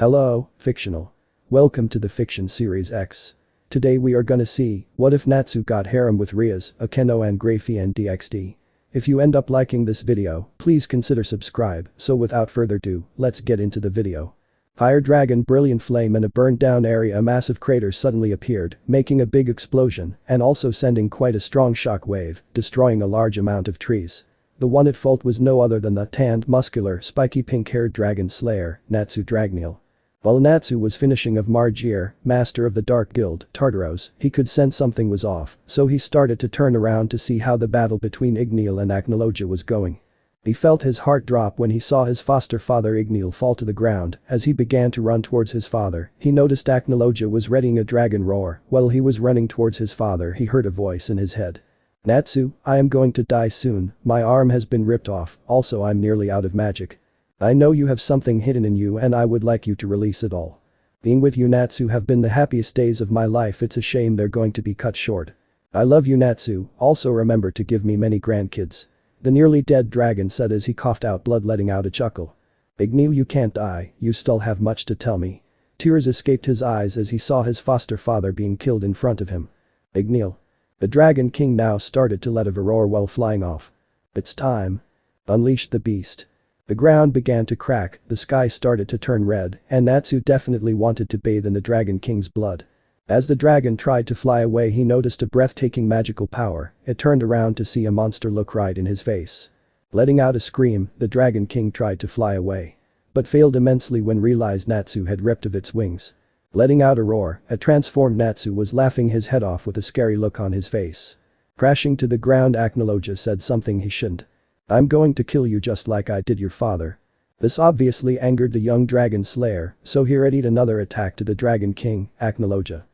Hello, fictional. Welcome to the Fiction Series X. Today we are gonna see, what if Natsu got harem with Rias, Akeno and Grayfia and DXD. If you end up liking this video, please consider subscribe, so without further ado, let's get into the video. Fire dragon, brilliant flame in a burned down area. A massive crater suddenly appeared, making a big explosion and also sending quite a strong shock wave, destroying a large amount of trees. The one at fault was no other than the tanned, muscular, spiky pink-haired dragon slayer, NatsuXHarem. While Natsu was finishing of Margir, master of the Dark Guild, Tartaros, he could sense something was off, so he started to turn around to see how the battle between Igneal and acnologia was going. He felt his heart drop when he saw his foster father Igneal fall to the ground. As he began to run towards his father, he noticed acnologia was readying a dragon roar. While he was running towards his father, he heard a voice in his head. "Natsu, I am going to die soon, my arm has been ripped off, also I'm nearly out of magic. I know you have something hidden in you and I would like you to release it all. Being with you Natsu have been the happiest days of my life, it's a shame they're going to be cut short. I love you Natsu, also remember to give me many grandkids." The nearly dead dragon said as he coughed out blood, letting out a chuckle. "Igneal, you can't die, you still have much to tell me." Tears escaped his eyes as he saw his foster father being killed in front of him. "Igneal." The Dragon King now started to let a roar while flying off. "It's time. Unleash the beast." The ground began to crack, the sky started to turn red, and Natsu definitely wanted to bathe in the Dragon King's blood. As the dragon tried to fly away, he noticed a breathtaking magical power. It turned around to see a monster look right in his face. Letting out a scream, the Dragon King tried to fly away. But failed immensely when realized Natsu had ripped of its wings. Letting out a roar, a transformed Natsu was laughing his head off with a scary look on his face. Crashing to the ground, acnologia said something he shouldn't. "I'm going to kill you just like I did your father." This obviously angered the young dragon slayer, so he readied another attack to the Dragon King, acnologia.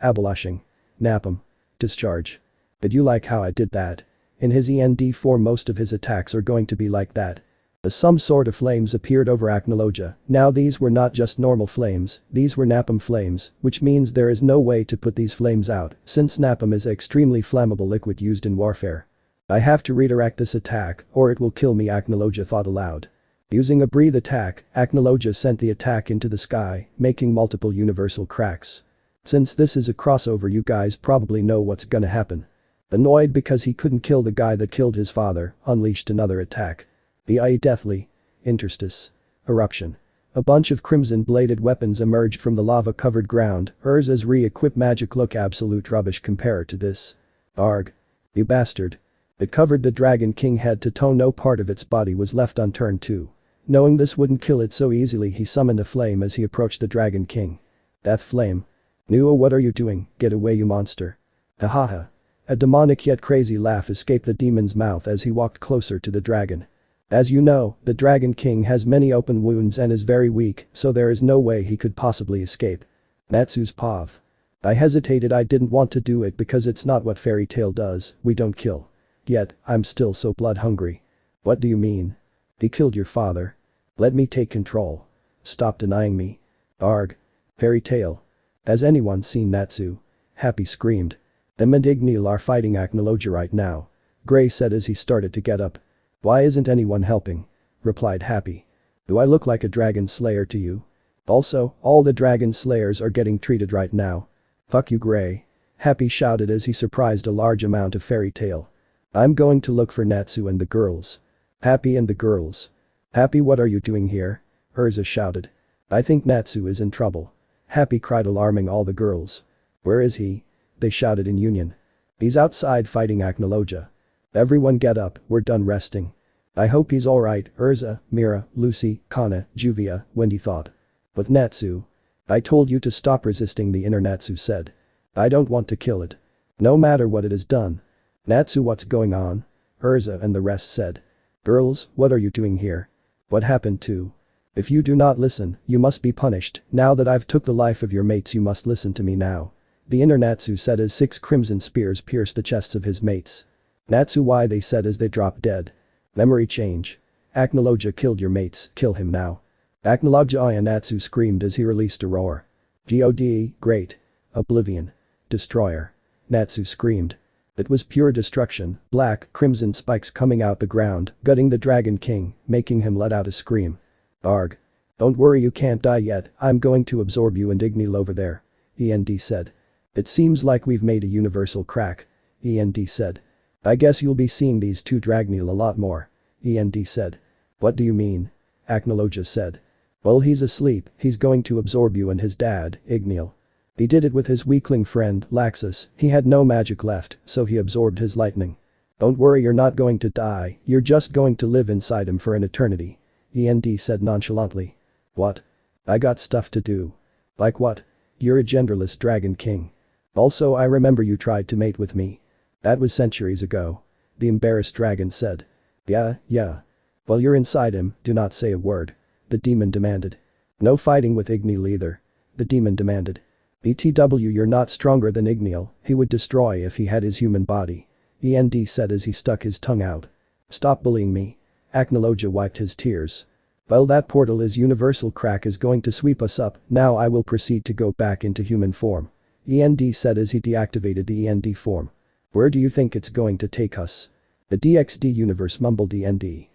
Abolishing. Napalm. Discharge. Did you like how I did that? In his END4 most of his attacks are going to be like that. Some sort of flames appeared over acnologia. Now these were not just normal flames, these were napalm flames, which means there is no way to put these flames out, since napalm is an extremely flammable liquid used in warfare. "I have to redirect this attack, or it will kill me," acnologia thought aloud. Using a breathe attack, acnologia sent the attack into the sky, making multiple universal cracks. Since this is a crossover, you guys probably know what's gonna happen. Annoyed because he couldn't kill the guy that killed his father, unleashed another attack. The deathly. Interstice. Eruption. A bunch of crimson-bladed weapons emerged from the lava-covered ground. Urza's re-equipped magic look absolute rubbish compared to this. Arg. You bastard. It covered the Dragon King head to toe, no part of its body was left unturned too. Knowing this wouldn't kill it so easily, he summoned a flame as he approached the Dragon King. "Death flame. Nuo, what are you doing? Get away, you monster." Hahaha. A demonic yet crazy laugh escaped the demon's mouth as he walked closer to the dragon. As you know, the Dragon King has many open wounds and is very weak, so there is no way he could possibly escape. Natsu's pav. I hesitated, I didn't want to do it because it's not what Fairy Tail does, we don't kill. Yet, I'm still so blood hungry. What do you mean? He killed your father. Let me take control. Stop denying me. Arg. Fairy Tail. Has anyone seen Natsu? Happy screamed. Them and Igneal are fighting acnologia right now. Gray said as he started to get up. Why isn't anyone helping? Replied Happy. Do I look like a dragon slayer to you? Also, all the dragon slayers are getting treated right now. Fuck you, Gray. Happy shouted as he surprised a large amount of Fairy Tail. I'm going to look for Natsu and the girls. Happy and the girls. Happy, what are you doing here? Urza shouted. I think Natsu is in trouble. Happy cried, alarming all the girls. Where is he? They shouted in union. He's outside fighting acnologia. Everyone get up, we're done resting. I hope he's alright, Urza, Mira, Lucy, Kana, Juvia, Wendy thought. With Natsu. I told you to stop resisting, the inner Natsu said. I don't want to kill it. No matter what it has done. Natsu, what's going on? Urza and the rest said. Girls, what are you doing here? What happened to? If you do not listen, you must be punished. Now that I've took the life of your mates, you must listen to me now. The inner Natsu said as 6 crimson spears pierced the chests of his mates. Natsu, why, they said as they dropped dead. Memory change. Acnologia killed your mates, kill him now. Acnologia, Natsu screamed as he released a roar. God, great. Oblivion. Destroyer. Natsu screamed. It was pure destruction, black, crimson spikes coming out the ground, gutting the Dragon King, making him let out a scream. Arg. Don't worry, you can't die yet, I'm going to absorb you and Ignil over there. END said. It seems like we've made a universal crack. END said. I guess you'll be seeing these two Dragneel a lot more. END said. What do you mean? Acnologia said. Well, he's asleep, he's going to absorb you and his dad, Ignil. He did it with his weakling friend, Laxus, he had no magic left, so he absorbed his lightning. Don't worry, you're not going to die, you're just going to live inside him for an eternity. END said nonchalantly. What? I got stuff to do. Like what? You're a genderless dragon king. Also, I remember you tried to mate with me. That was centuries ago. The embarrassed dragon said. Yeah. Well, you're inside him, do not say a word. The demon demanded. No fighting with Ignil either. The demon demanded. BTW, you're not stronger than Ignil, he would destroy if he had his human body. END said as he stuck his tongue out. Stop bullying me. Acnologia wiped his tears. Well, that portal is universal crack is going to sweep us up, now I will proceed to go back into human form. END said as he deactivated the END form. Where do you think it's going to take us? The DXD universe, mumbled END.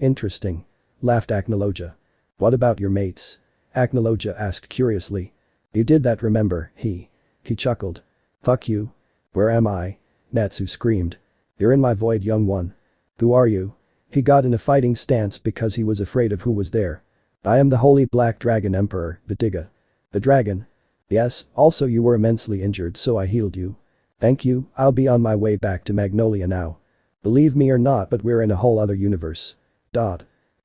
Interesting. Laughed Acnologia. What about your mates? Acnologia asked curiously. You did that, remember, he chuckled. Fuck you. Where am I? Natsu screamed. You're in my void, young one. Who are you? He got in a fighting stance because he was afraid of who was there. I am the Holy Black Dragon Emperor, Vidiga. The dragon. Yes, also you were immensely injured so I healed you. Thank you, I'll be on my way back to Magnolia now. Believe me or not, but we're in a whole other universe.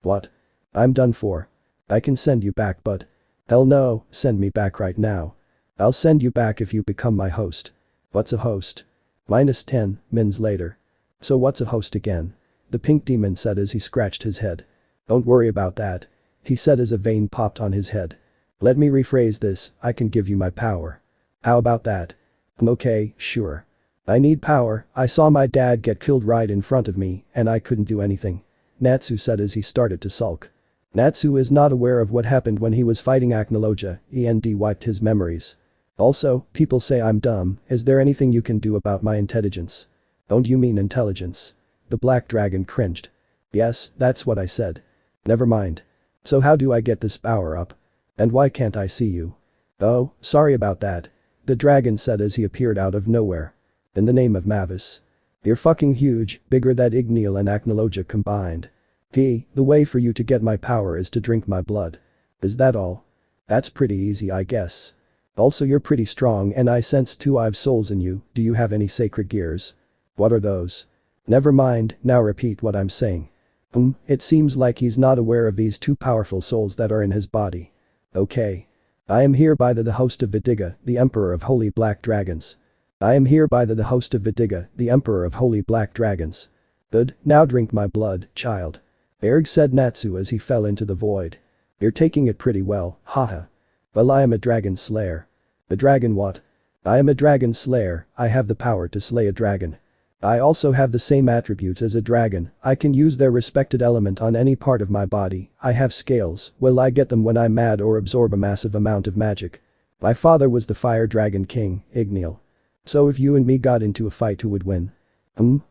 What? I'm done for. I can send you back, but… Hell no, send me back right now. I'll send you back if you become my host. What's a host? -10 mins later. So what's a host again? The pink demon said as he scratched his head. Don't worry about that. He said as a vein popped on his head. Let me rephrase this, I can give you my power. How about that? Okay, sure. I need power, I saw my dad get killed right in front of me and I couldn't do anything. Natsu said as he started to sulk. Natsu is not aware of what happened when he was fighting Acnologia, END wiped his memories. Also, people say I'm dumb, is there anything you can do about my intelligence? Don't you mean intelligence? The black dragon cringed. Yes, that's what I said. Never mind. So how do I get this power up? And why can't I see you? Oh, sorry about that. The dragon said as he appeared out of nowhere. In the name of Mavis. You're fucking huge, bigger than Ignil and Acnologia combined. The way for you to get my power is to drink my blood. Is that all? That's pretty easy, I guess. Also, you're pretty strong and I sense 2 I've souls in you, do you have any sacred gears? What are those? Never mind, now repeat what I'm saying. It seems like he's not aware of these 2 powerful souls that are in his body. Okay. I am here by the host of Vidiga, the Emperor of Holy Black Dragons. I am here by the host of Vidiga, the Emperor of Holy Black Dragons. Good, now drink my blood, child. Erg said Natsu as he fell into the void. You're taking it pretty well, haha. Well, I am a dragon slayer. A dragon what? I am a dragon slayer, I have the power to slay a dragon. I also have the same attributes as a dragon, I can use their respected element on any part of my body, I have scales, well I get them when I'm mad or absorb a massive amount of magic. My father was the fire dragon king, Ignil. So if you and me got into a fight, who would win?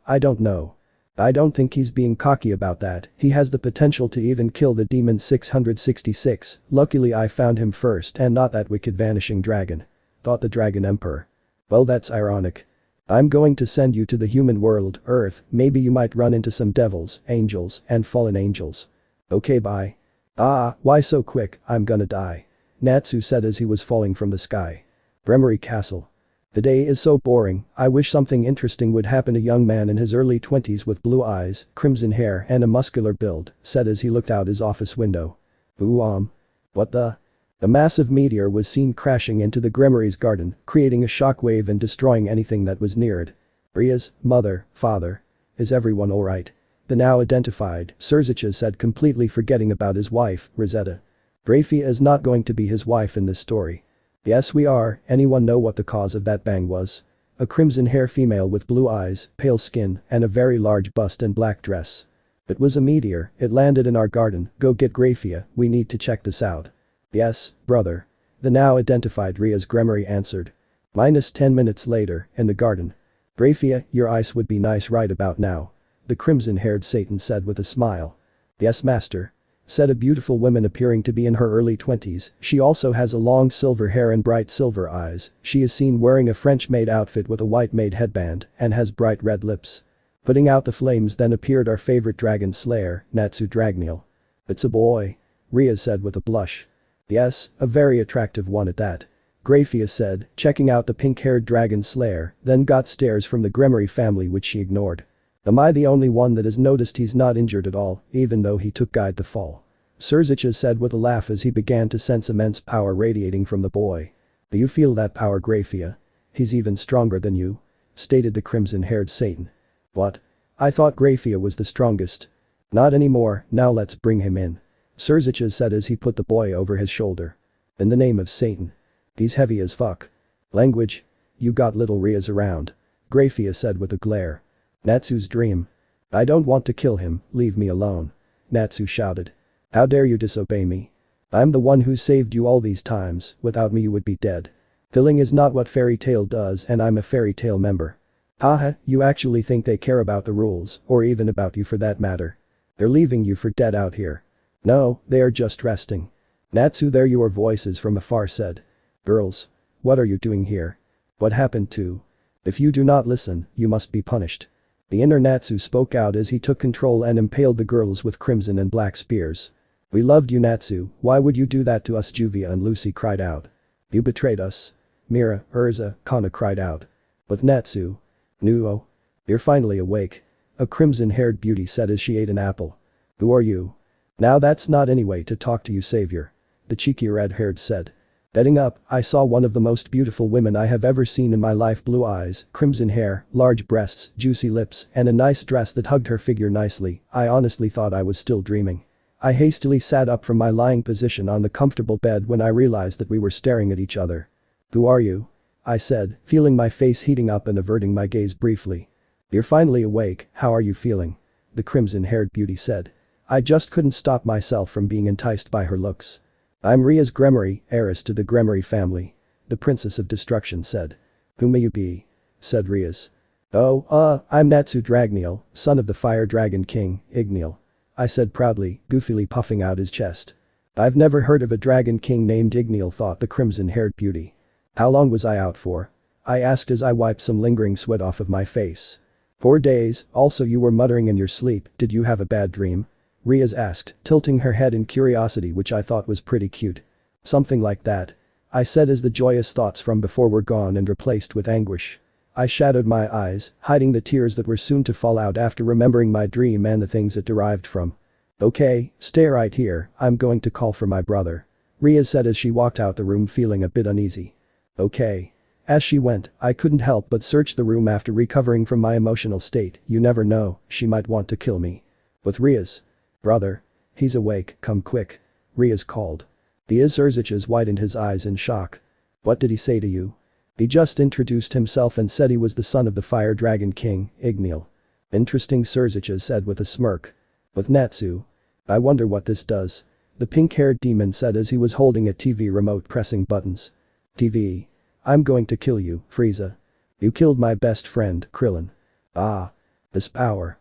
I don't know. I don't think he's being cocky about that, he has the potential to even kill the demon 666, luckily I found him first and not that wicked vanishing dragon. Thought the dragon emperor. Well, that's ironic. I'm going to send you to the human world, Earth, maybe you might run into some devils, angels, and fallen angels. Okay, bye. Why so quick, I'm gonna die. Natsu said as he was falling from the sky. Bremery Castle. The day is so boring, I wish something interesting would happen. A young man in his early 20s with blue eyes, crimson hair and a muscular build, said as he looked out his office window. What the? A massive meteor was seen crashing into the Gremory's garden, creating a shockwave and destroying anything that was near it. Rias, mother, father. Is everyone alright? The now identified, Serzicha said, completely forgetting about his wife, Rosetta. Grayfia is not going to be his wife in this story. Yes, we are, anyone know what the cause of that bang was? A crimson hair female with blue eyes, pale skin, and a very large bust and black dress. It was a meteor, it landed in our garden, go get Grayfia, we need to check this out. Yes, brother. The now identified Rias Gremory answered. -10 minutes later, in the garden. Grayfia, your ice would be nice right about now. The crimson-haired Satan said with a smile. Yes, master. said a beautiful woman appearing to be in her early 20s. She also has a long silver hair and bright silver eyes. She is seen wearing a French maid outfit with a white maid headband and has bright red lips. Putting out the flames then appeared our favorite dragon slayer, NatsuXHarem. It's a boy. Rias said with a blush. Yes, a very attractive one at that. Grayfia said, checking out the pink-haired dragon slayer, then got stares from the Gremory family which she ignored. Am I the only one that has noticed he's not injured at all, even though he took guide the fall? Serzicha said with a laugh as he began to sense immense power radiating from the boy. Do you feel that power, Grayfia? He's even stronger than you, stated the crimson-haired Satan. What? I thought Grayfia was the strongest. Not anymore, now let's bring him in. Serzicha said as he put the boy over his shoulder. In the name of Satan. He's heavy as fuck. Language? You got little Rias around. Grayfia said with a glare. Natsu's dream. I don't want to kill him, leave me alone. Natsu shouted. How dare you disobey me? I'm the one who saved you all these times, without me you would be dead. Killing is not what FairyTail does and I'm a FairyTail member. Haha, you actually think they care about the rules, or even about you for that matter. They're leaving you for dead out here. No, they are just resting. Natsu, there your voices from afar said. Girls. What are you doing here? What happened to? If you do not listen, you must be punished. The inner Natsu spoke out as he took control and impaled the girls with crimson and black spears. We loved you, Natsu, why would you do that to us? Juvia and Lucy cried out. You betrayed us. Mira, Urza, Kana cried out. With Natsu. Nuo. You're finally awake. A crimson-haired beauty said as she ate an apple. Who are you? Now that's not any way to talk to you, savior. The cheeky red-haired said. Getting up, I saw one of the most beautiful women I have ever seen in my life. Blue eyes, crimson hair, large breasts, juicy lips, and a nice dress that hugged her figure nicely. I honestly thought I was still dreaming. I hastily sat up from my lying position on the comfortable bed when I realized that we were staring at each other. Who are you? I said, feeling my face heating up and averting my gaze briefly. You're finally awake, how are you feeling? The crimson-haired beauty said. I just couldn't stop myself from being enticed by her looks. I'm Rias Gremory, heiress to the Gremory family. The Princess of Destruction said. Who may you be? Said Rias. Oh, I'm NatsuXHarem, son of the Fire Dragon King, Ignial. I said proudly, goofily puffing out his chest. I've never heard of a dragon king named Ignial, thought the crimson-haired beauty. How long was I out for? I asked as I wiped some lingering sweat off of my face. 4 days, also you were muttering in your sleep, did you have a bad dream? Rias asked, tilting her head in curiosity, which I thought was pretty cute. Something like that. I said as the joyous thoughts from before were gone and replaced with anguish. I shadowed my eyes, hiding the tears that were soon to fall out after remembering my dream and the things it derived from. Okay, stay right here, I'm going to call for my brother. Rias said as she walked out the room feeling a bit uneasy. Okay. As she went, I couldn't help but search the room after recovering from my emotional state. You never know, she might want to kill me. With Rias. Brother. He's awake, come quick. Rias called. The Serzichas widened his eyes in shock. What did he say to you? He just introduced himself and said he was the son of the Fire Dragon King, Ignial. Interesting, Serzicha said with a smirk. With Natsu. I wonder what this does. The pink-haired demon said as he was holding a TV remote pressing buttons. TV. I'm going to kill you, Frieza. You killed my best friend, Krillin. Ah. This power.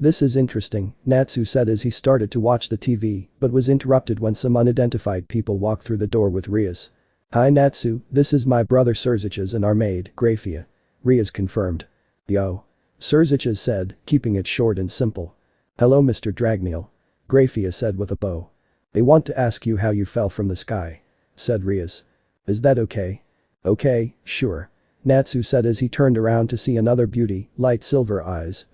This is interesting, Natsu said as he started to watch the TV, but was interrupted when some unidentified people walked through the door with Rias. Hi Natsu, this is my brother Serzichas and our maid, Grayfia. Rias confirmed. Yo. Serzichas said, keeping it short and simple. Hello Mr. Dragneel. Grayfia said with a bow. They want to ask you how you fell from the sky. Said Rias. Is that okay? Okay, sure. Natsu said as he turned around to see another beauty, light silver eyes,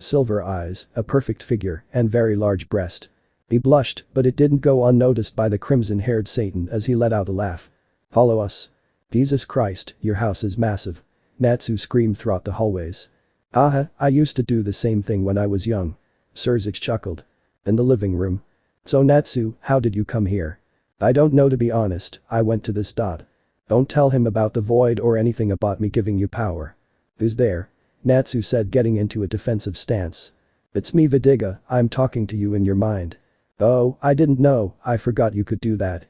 a perfect figure, and very large breast. He blushed, but it didn't go unnoticed by the crimson-haired Satan as he let out a laugh. Follow us. Jesus Christ, your house is massive. Natsu screamed throughout the hallways. I used to do the same thing when I was young. Serzich chuckled. In the living room. So Natsu, how did you come here? I don't know to be honest, I went to this dot. Don't tell him about the void or anything about me giving you power. Who's there? Natsu said getting into a defensive stance. It's me Vidiga, I'm talking to you in your mind. Oh, I didn't know, I forgot you could do that,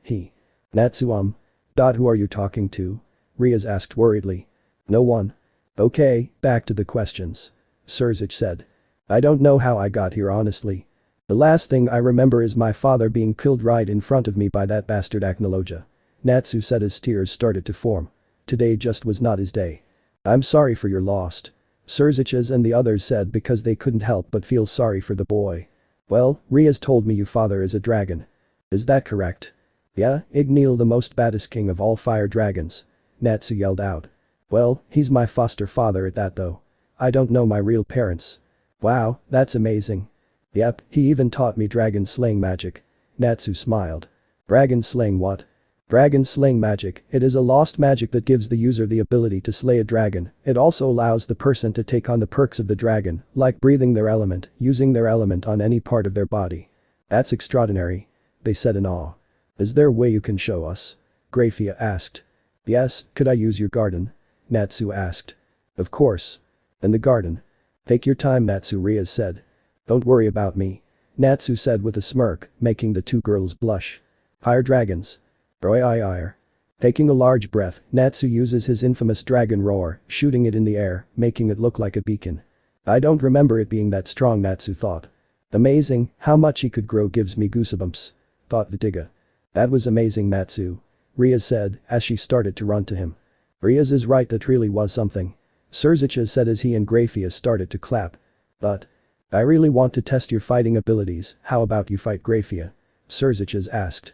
Natsu who are you talking to? Rias asked worriedly. No one. Okay, back to the questions. Serzich said. I don't know how I got here honestly. The last thing I remember is my father being killed right in front of me by that bastard acnologia. Natsu said as tears started to form. Today just was not his day. I'm sorry for your loss. Surziches and the others said because they couldn't help but feel sorry for the boy. Well, Rias told me your father is a dragon. Is that correct? Yeah, Igneel, the most baddest king of all fire dragons. Natsu yelled out. Well, he's my foster father at that though. I don't know my real parents. Wow, that's amazing. Yep, he even taught me dragon slaying magic. Natsu smiled. Dragon slaying what? Dragon slaying magic, it is a lost magic that gives the user the ability to slay a dragon. It also allows the person to take on the perks of the dragon, like breathing their element, using their element on any part of their body. That's extraordinary. They said in awe. Is there a way you can show us? Grayfia asked. Yes, could I use your garden? Natsu asked. Of course. In the garden. Take your time, Natsu, Rias said. Don't worry about me. Natsu said with a smirk, making the two girls blush. Hire dragons. Royire. Taking a large breath, Natsu uses his infamous dragon roar, shooting it in the air, making it look like a beacon. I don't remember it being that strong, Natsu thought. Amazing, how much he could grow gives me goosebumps. Thought Vitiga. That was amazing, Natsu. Rias said, as she started to run to him. Rias is right, that really was something. Surziches said as he and Grayfia started to clap. But. I really want to test your fighting abilities, how about you fight Grayfia? Surziches asked.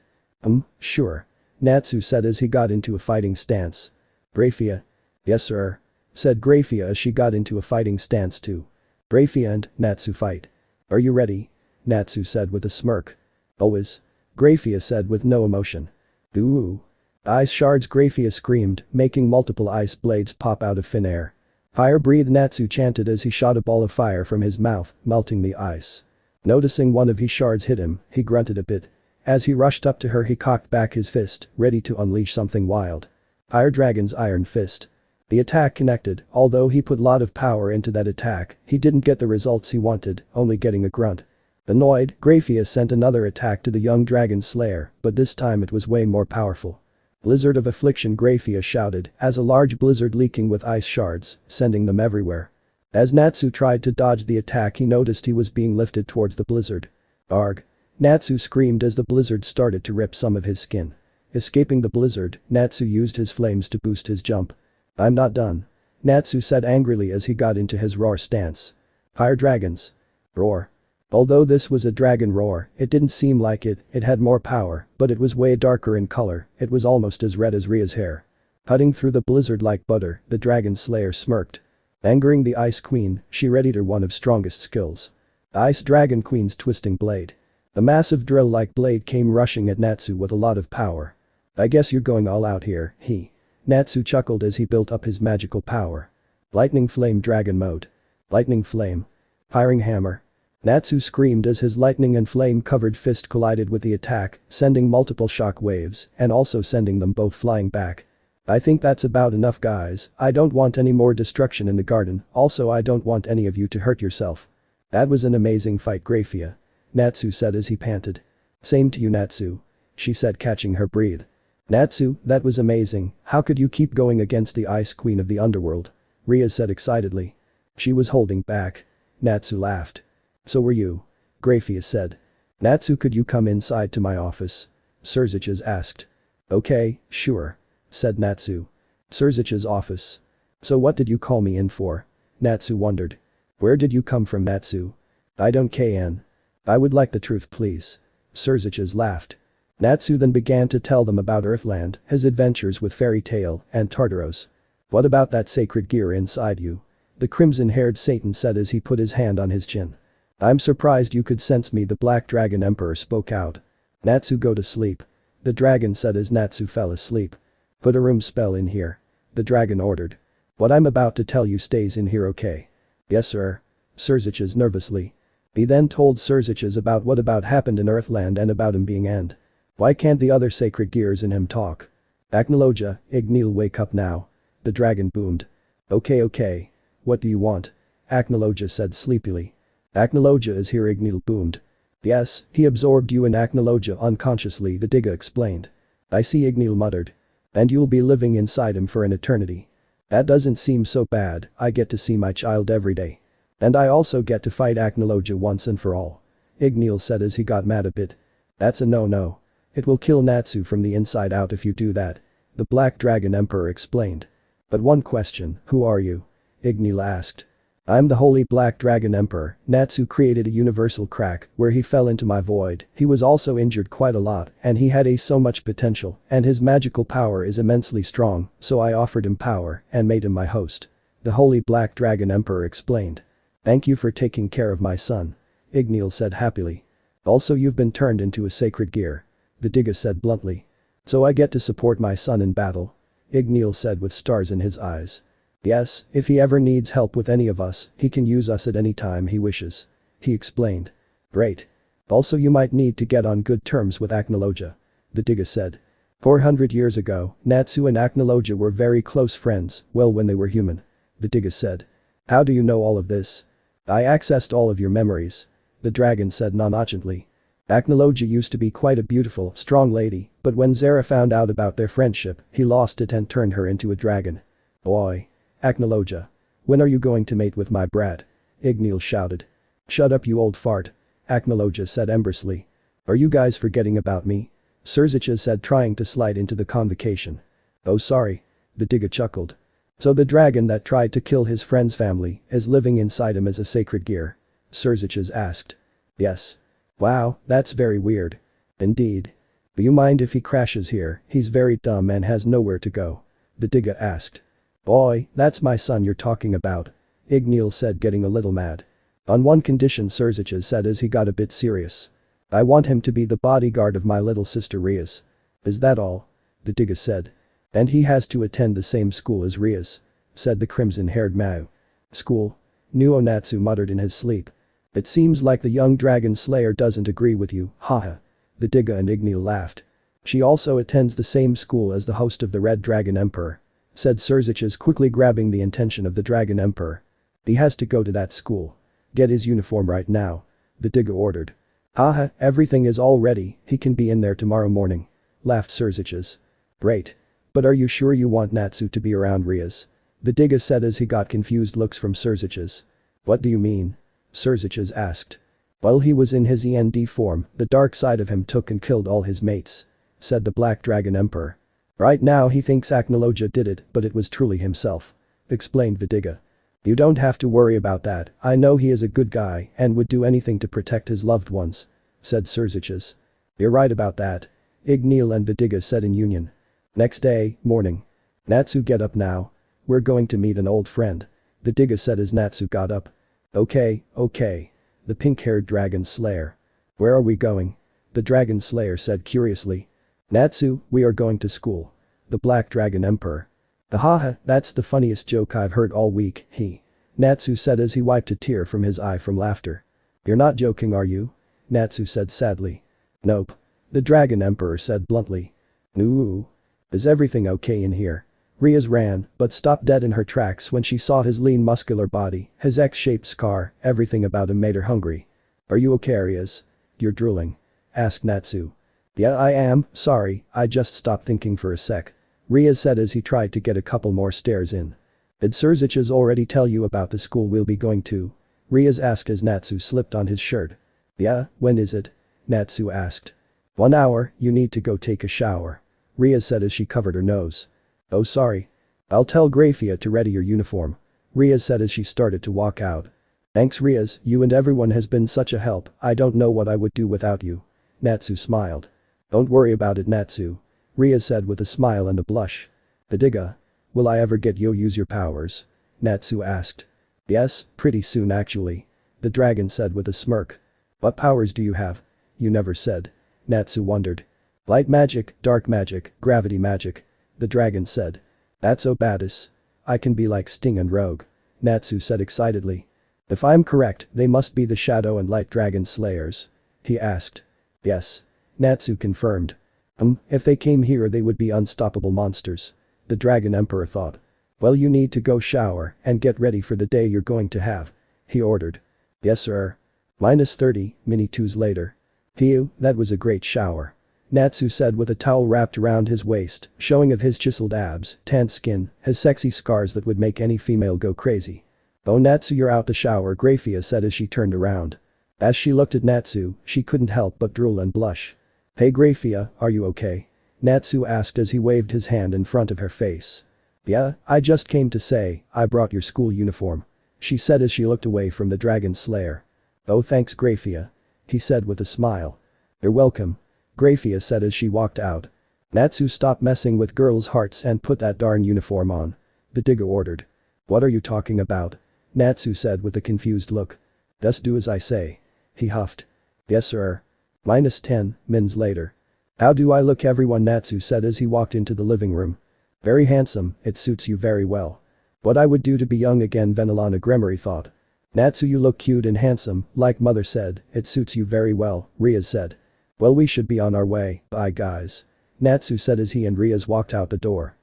Sure. Natsu said as he got into a fighting stance. Grayfia. Yes sir. Said Grayfia as she got into a fighting stance too. Grayfia and Natsu fight. Are you ready? Natsu said with a smirk. Always. Grayfia said with no emotion. Ooh. Ice shards, Grayfia screamed, making multiple ice blades pop out of thin air. Fire breathe, Natsu chanted as he shot a ball of fire from his mouth, melting the ice. Noticing one of his shards hit him, he grunted a bit. As he rushed up to her, he cocked back his fist, ready to unleash something wild. Fire Dragon's Iron Fist. The attack connected, although he put a lot of power into that attack, he didn't get the results he wanted, only getting a grunt. Annoyed, Grayfia sent another attack to the young dragon slayer, but this time it was way more powerful. Blizzard of Affliction, Grayfia shouted, as a large blizzard leaking with ice shards, sending them everywhere. As Natsu tried to dodge the attack, he noticed he was being lifted towards the blizzard. Arg. Natsu screamed as the blizzard started to rip some of his skin. Escaping the blizzard, Natsu used his flames to boost his jump. I'm not done. Natsu said angrily as he got into his roar stance. Fire dragons. Roar. Although this was a dragon roar, it didn't seem like it had more power, but it was way darker in color, it was almost as red as Ria's hair. Cutting through the blizzard like butter, the dragon slayer smirked. Angering the Ice Queen, she readied her one of strongest skills. Ice Dragon Queen's Twisting Blade. The massive drill-like blade came rushing at Natsu with a lot of power. I guess you're going all out here, Natsu chuckled as he built up his magical power. Lightning Flame Dragon Mode. Lightning Flame. Firing Hammer. Natsu screamed as his lightning and flame-covered fist collided with the attack, sending multiple shock waves and also sending them both flying back. I think that's about enough, guys. I don't want any more destruction in the garden, also I don't want any of you to hurt yourself. That was an amazing fight, Grayfia. Natsu said as he panted. Same to you, Natsu. She said, catching her breath. Natsu, that was amazing, how could you keep going against the Ice Queen of the Underworld? Rias said excitedly. She was holding back. Natsu laughed. So were you. Grayfia said. Natsu, could you come inside to my office? Surziches asked. Okay, sure. Said Natsu. Surziches' office. So what did you call me in for? Natsu wondered. Where did you come from, Natsu? I don't can. I would like the truth, please. Surziches laughed. Natsu then began to tell them about Earthland, his adventures with FairyTail and Tartaros. What about that sacred gear inside you? The crimson-haired Satan said as he put his hand on his chin. I'm surprised you could sense me, the Black Dragon Emperor spoke out. Natsu, go to sleep. The dragon said as Natsu fell asleep. Put a room spell in here. The dragon ordered. What I'm about to tell you stays in here, okay? Yes sir. Surziches nervously. He then told Surziches about what happened in Earthland and about him being end. Why can't the other sacred gears in him talk? Acnologia, Igneel, wake up now. The dragon boomed. Okay. What do you want? Acnologia said sleepily. Acnologia is here, Igneel boomed. Yes, he absorbed you in Acnologia unconsciously, the Digga explained. I see, Igneel muttered. And you'll be living inside him for an eternity. That doesn't seem so bad, I get to see my child every day. And I also get to fight Acnologia once and for all. Igneel said as he got mad a bit. That's a no-no. It will kill Natsu from the inside out if you do that. The Black Dragon Emperor explained. But one question, who are you? Igneel asked. I'm the Holy Black Dragon Emperor. Natsu created a universal crack where he fell into my void. He was also injured quite a lot and he had so much potential and his magical power is immensely strong, so I offered him power and made him my host. The Holy Black Dragon Emperor explained. Thank you for taking care of my son. Igneel said happily. Also you've been turned into a sacred gear. The Digga said bluntly. So I get to support my son in battle? Igneel said with stars in his eyes. Yes, if he ever needs help with any of us, he can use us at any time he wishes. He explained. Great. Also you might need to get on good terms with acnologia. The Digga said. 400 years ago, Natsu and acnologia were very close friends, well when they were human. The Digga said. How do you know all of this? I accessed all of your memories. The dragon said nonchalantly. Acnologia used to be quite a beautiful, strong lady, but when Zera found out about their friendship, he lost it and turned her into a dragon. Boy. Acnologia. When are you going to mate with my brat? Igneel shouted. Shut up you old fart. Acnologia said embersly. Are you guys forgetting about me? Surzicha said trying to slide into the convocation. Oh sorry. The Digga chuckled. So the dragon that tried to kill his friend's family is living inside him as a sacred gear? Surzicha asked. Yes. Wow, that's very weird. Indeed. Do you mind if he crashes here? He's very dumb and has nowhere to go. The Digga asked. Boy, that's my son you're talking about. Igneel said getting a little mad. On one condition Surzicha said as he got a bit serious. I want him to be the bodyguard of my little sister Rias. Is that all? The Digga said. And he has to attend the same school as Rias. Said the crimson-haired Mao. School? Nuo Natsu muttered in his sleep. It seems like the young dragon slayer doesn't agree with you, haha. The Digga and Igneel laughed. She also attends the same school as the host of the Red Dragon Emperor. Said Surzicha quickly grabbing the attention of the Dragon Emperor. He has to go to that school. Get his uniform right now. The Digga ordered. Haha, everything is all ready, he can be in there tomorrow morning. Laughed Surzicha. Great. But are you sure you want Natsu to be around Rias? The Digga said as he got confused looks from Surzicha. What do you mean? Surzicha asked. While he was in his END form, the dark side of him took and killed all his mates. Said the Black Dragon Emperor. Right now he thinks acnologia did it, but it was truly himself. Explained the Digga. You don't have to worry about that, I know he is a good guy and would do anything to protect his loved ones. Said Surzicha. You're right about that. Igneel and the Digga said in union. Next day, morning. Natsu get up now. We're going to meet an old friend. The Digga said as Natsu got up. Okay. The pink-haired dragon slayer. Where are we going? The dragon slayer said curiously. Natsu, we are going to school. The Black Dragon Emperor. Haha, that's the funniest joke I've heard all week, Natsu said as he wiped a tear from his eye from laughter. You're not joking are you? Natsu said sadly. Nope. The Dragon Emperor said bluntly. No. Is everything okay in here? Rias ran, but stopped dead in her tracks when she saw his lean muscular body, his X-shaped scar, everything about him made her hungry. Are you okay Rias? You're drooling. Asked Natsu. Yeah I am, sorry, I just stopped thinking for a sec. Rias said as he tried to get a couple more stairs in. Did Surzicha already tell you about the school we'll be going to? Rias asked as Natsu slipped on his shirt. Yeah, when is it? Natsu asked. 1 hour, you need to go take a shower. Rias said as she covered her nose. Oh sorry. I'll tell Grayfia to ready your uniform. Rias said as she started to walk out. Thanks Rias, you and everyone has been such a help, I don't know what I would do without you. Natsu smiled. Don't worry about it Natsu. Rias said with a smile and a blush. The Digga. Will I ever get you use your powers? Natsu asked. Yes, pretty soon actually. The dragon said with a smirk. What powers do you have? You never said. Natsu wondered. Light magic, dark magic, gravity magic. The dragon said. That's so badass. I can be like Sting and Rogue. Natsu said excitedly. If I'm correct, they must be the Shadow and Light Dragon Slayers. He asked. Yes. Natsu confirmed. If they came here they would be unstoppable monsters. The Dragon Emperor thought. Well you need to go shower and get ready for the day you're going to have. He ordered. Yes sir. -30, -2s later. Phew, that was a great shower. Natsu said with a towel wrapped around his waist, showing of his chiseled abs, tanned skin, his sexy scars that would make any female go crazy. Oh Natsu you're out the shower Grayfia said as she turned around. As she looked at Natsu, she couldn't help but drool and blush. "Hey Grayfia, are you okay?" Natsu asked as he waved his hand in front of her face. "Yeah, I just came to say, I brought your school uniform," she said as she looked away from the dragon slayer. "Oh thanks Grayfia," he said with a smile. "You're welcome," Grayfia said as she walked out. "Natsu, stop messing with girls' hearts and put that darn uniform on," the digger ordered. "What are you talking about?" Natsu said with a confused look. "Just do as I say," he huffed. "Yes sir." -10 minutes later. "How do I look everyone?" Natsu said as he walked into the living room. "Very handsome, it suits you very well." "What I would do to be young again," Venelana Gremory thought. "Natsu, you look cute and handsome, like mother said, it suits you very well," Rias said. "Well, we should be on our way, bye guys," Natsu said as he and Rias walked out the door.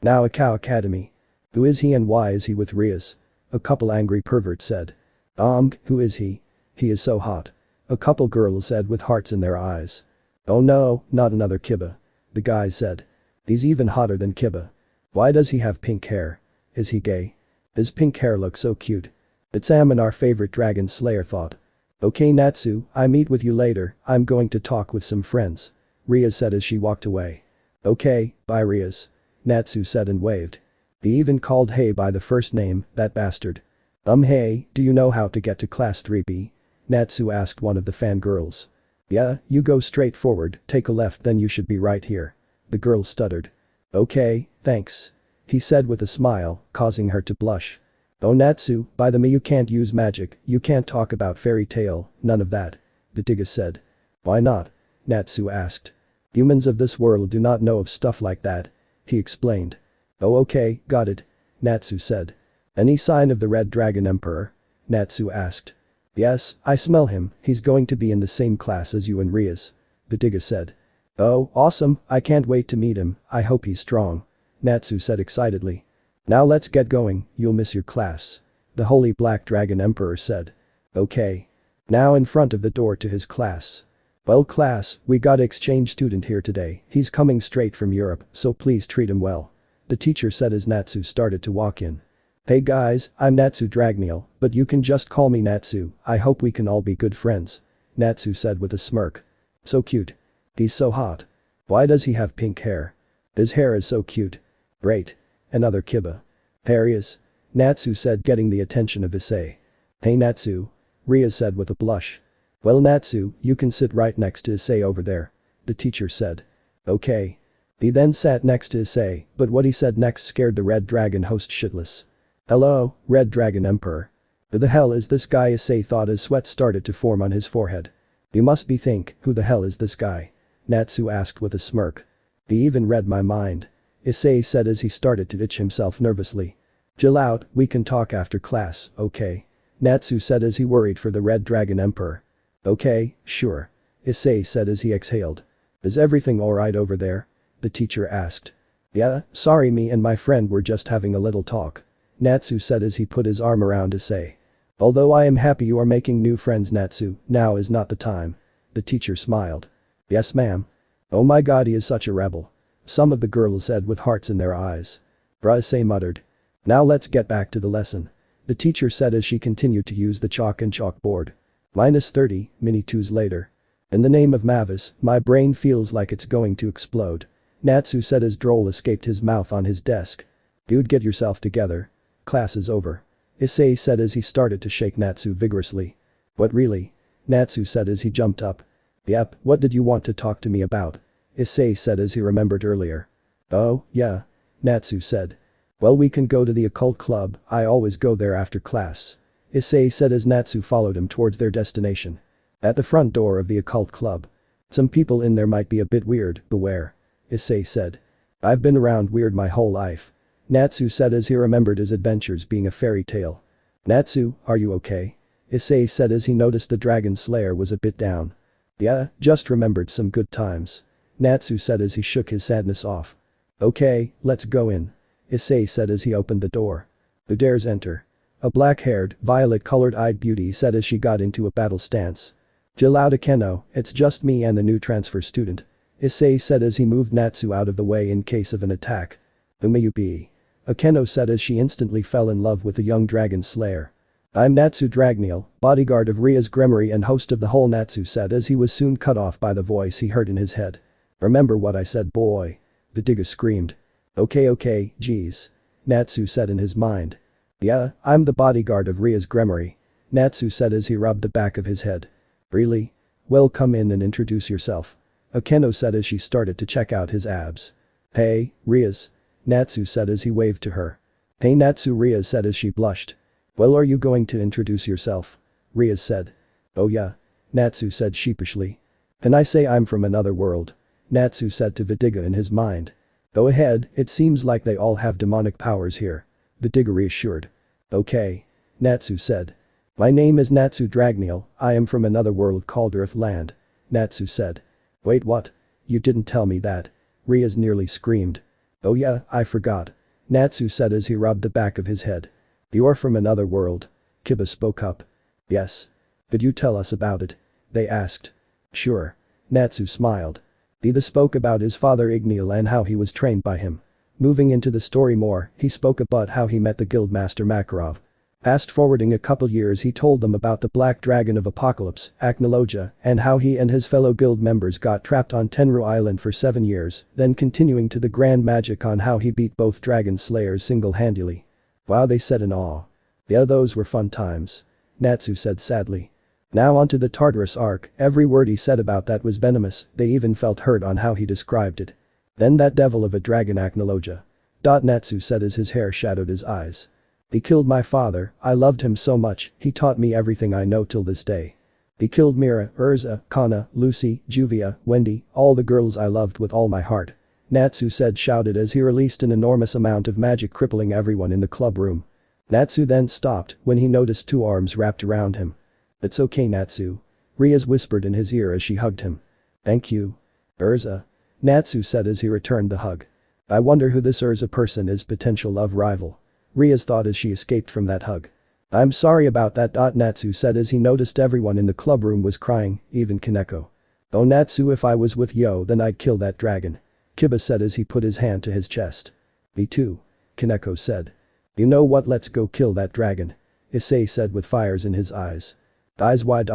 "Now Akao Academy. Who is he and why is he with Rias?" a couple angry perverts said. Who is he? He is so hot," a couple girls said with hearts in their eyes. "Oh no, not another Kiba," the guys said. "He's even hotter than Kiba. Why does he have pink hair? Is he gay? His pink hair looks so cute." "It's Ammon, our favorite dragon slayer," thought. "Okay Natsu, I meet with you later, I'm going to talk with some friends," Rias said as she walked away. "Okay, bye Rias," Natsu said and waved. He even called Hey by the first name, that bastard. Hey, do you know how to get to class 3B? Natsu asked one of the fangirls. "Yeah, you go straight forward, take a left, then you should be right here," the girl stuttered. "Okay, thanks," he said with a smile, causing her to blush. "Oh Natsu, by the way, you can't use magic, you can't talk about fairy tale, none of that," the digger said. "Why not?" Natsu asked. "Humans of this world do not know of stuff like that," he explained. "Oh okay, got it," Natsu said. "Any sign of the Red Dragon Emperor?" Natsu asked. "Yes, I smell him, he's going to be in the same class as you and Rias," the digger said. "Oh, awesome, I can't wait to meet him, I hope he's strong," Natsu said excitedly. "Now let's get going, you'll miss your class," the Holy Black Dragon Emperor said. "Okay." Now in front of the door to his class. "Well class, we got exchange student here today, he's coming straight from Europe, so please treat him well," the teacher said as Natsu started to walk in. "Hey guys, I'm Natsu Dragniel, but you can just call me Natsu, I hope we can all be good friends," Natsu said with a smirk. "So cute. He's so hot. Why does he have pink hair? His hair is so cute. Great. Another Kiba. There he is," Natsu said, getting the attention of Issei. "Hey Natsu," Rias said with a blush. "Well Natsu, you can sit right next to Issei over there," the teacher said. "Okay." He then sat next to Issei, but what he said next scared the Red Dragon host shitless. "Hello, Red Dragon Emperor. Who the hell is this guy?" Issei thought as sweat started to form on his forehead. "You must be think, who the hell is this guy?" Natsu asked with a smirk. "He even read my mind," Issei said as he started to itch himself nervously. "Chill out, we can talk after class, okay?" Natsu said as he worried for the Red Dragon Emperor. "Okay, sure," Issei said as he exhaled. "Is everything alright over there?" the teacher asked. "Yeah, sorry, me and my friend were just having a little talk," Natsu said as he put his arm around Issei. "Although I am happy you are making new friends Natsu, now is not the time," the teacher smiled. "Yes ma'am." "Oh my god, he is such a rebel," some of the girls said with hearts in their eyes. Bruh, Issei muttered. "Now let's get back to the lesson," the teacher said as she continued to use the chalk and chalkboard. -30 minutes later. "In the name of Mavis, my brain feels like it's going to explode," Natsu said as Droll escaped his mouth on his desk. "Dude, get yourself together. Class is over," Issei said as he started to shake Natsu vigorously. "What really?" Natsu said as he jumped up. "Yep, what did you want to talk to me about?" Issei said as he remembered earlier. "Oh, yeah," Natsu said. "Well, we can go to the occult club, I always go there after class," Issei said as Natsu followed him towards their destination. At the front door of the occult club. "Some people in there might be a bit weird, beware," Issei said. "I've been around weird my whole life," Natsu said as he remembered his adventures being a fairy tale. "Natsu, are you okay?" Issei said as he noticed the dragon slayer was a bit down. "Yeah, just remembered some good times," Natsu said as he shook his sadness off. "Okay, let's go in," Issei said as he opened the door. "Who dares enter?" A black-haired, violet-colored-eyed beauty said as she got into a battle stance. "Chill out Akeno, it's just me and the new transfer student," Issei said as he moved Natsu out of the way in case of an attack. "Who may you be?" Akeno said as she instantly fell in love with the young dragon slayer. I'm Natsu Dragneel, bodyguard of Rias Gremory and host of the whole Natsu said as he was soon cut off by the voice he heard in his head. Remember what I said, boy. The digger screamed. Okay, geez. Natsu said in his mind. Yeah, I'm the bodyguard of Rias Gremory. Natsu said as he rubbed the back of his head. Really? Well, come in and introduce yourself. Akeno said as she started to check out his abs. Hey, Rias. Natsu said as he waved to her. Hey Natsu, Rias said as she blushed. Well, are you going to introduce yourself? Rias said. Oh yeah. Natsu said sheepishly. Can I say I'm from another world? Natsu said to Vidiga in his mind. Go ahead, it seems like they all have demonic powers here. Vidiga reassured. Okay. Natsu said. My name is Natsu Dragneel, I am from another world called Earthland. Natsu said. Wait, what? You didn't tell me that. Rias nearly screamed. Oh yeah, I forgot. Natsu said as he rubbed the back of his head. You're from another world. Kiba spoke up. Yes. Could you tell us about it? They asked. Sure. Natsu smiled. Ida spoke about his father Igneel and how he was trained by him. Moving into the story more, he spoke about how he met the guildmaster Makarov. Fast forwarding a couple years, he told them about the black dragon of apocalypse, acnologia, and how he and his fellow guild members got trapped on Tenru Island for 7 years, then continuing to the grand magic on how he beat both dragon slayers single-handedly. Wow, they said in awe. Yeah, those were fun times. Natsu said sadly. Now onto the Tartarus arc, every word he said about that was venomous, they even felt hurt on how he described it. Then that devil of a dragon acnologia. Natsu said as his hair shadowed his eyes. He killed my father, I loved him so much, he taught me everything I know till this day. He killed Mira, Urza, Kana, Lucy, Juvia, Wendy, all the girls I loved with all my heart. Natsu said shouted as he released an enormous amount of magic crippling everyone in the club room. Natsu then stopped when he noticed 2 arms wrapped around him. It's okay Natsu. Rias whispered in his ear as she hugged him. Thank you. Urza. Natsu said as he returned the hug. I wonder who this Urza person is, potential love rival. Rias thought as she escaped from that hug. I'm sorry about that. Natsu said as he noticed everyone in the club room was crying, even Kaneko. Oh Natsu, if I was with Yo then I'd kill that dragon. Kiba said as he put his hand to his chest. Me too. Kaneko said. You know what, let's go kill that dragon. Issei said with fires in his eyes. Eyes wide.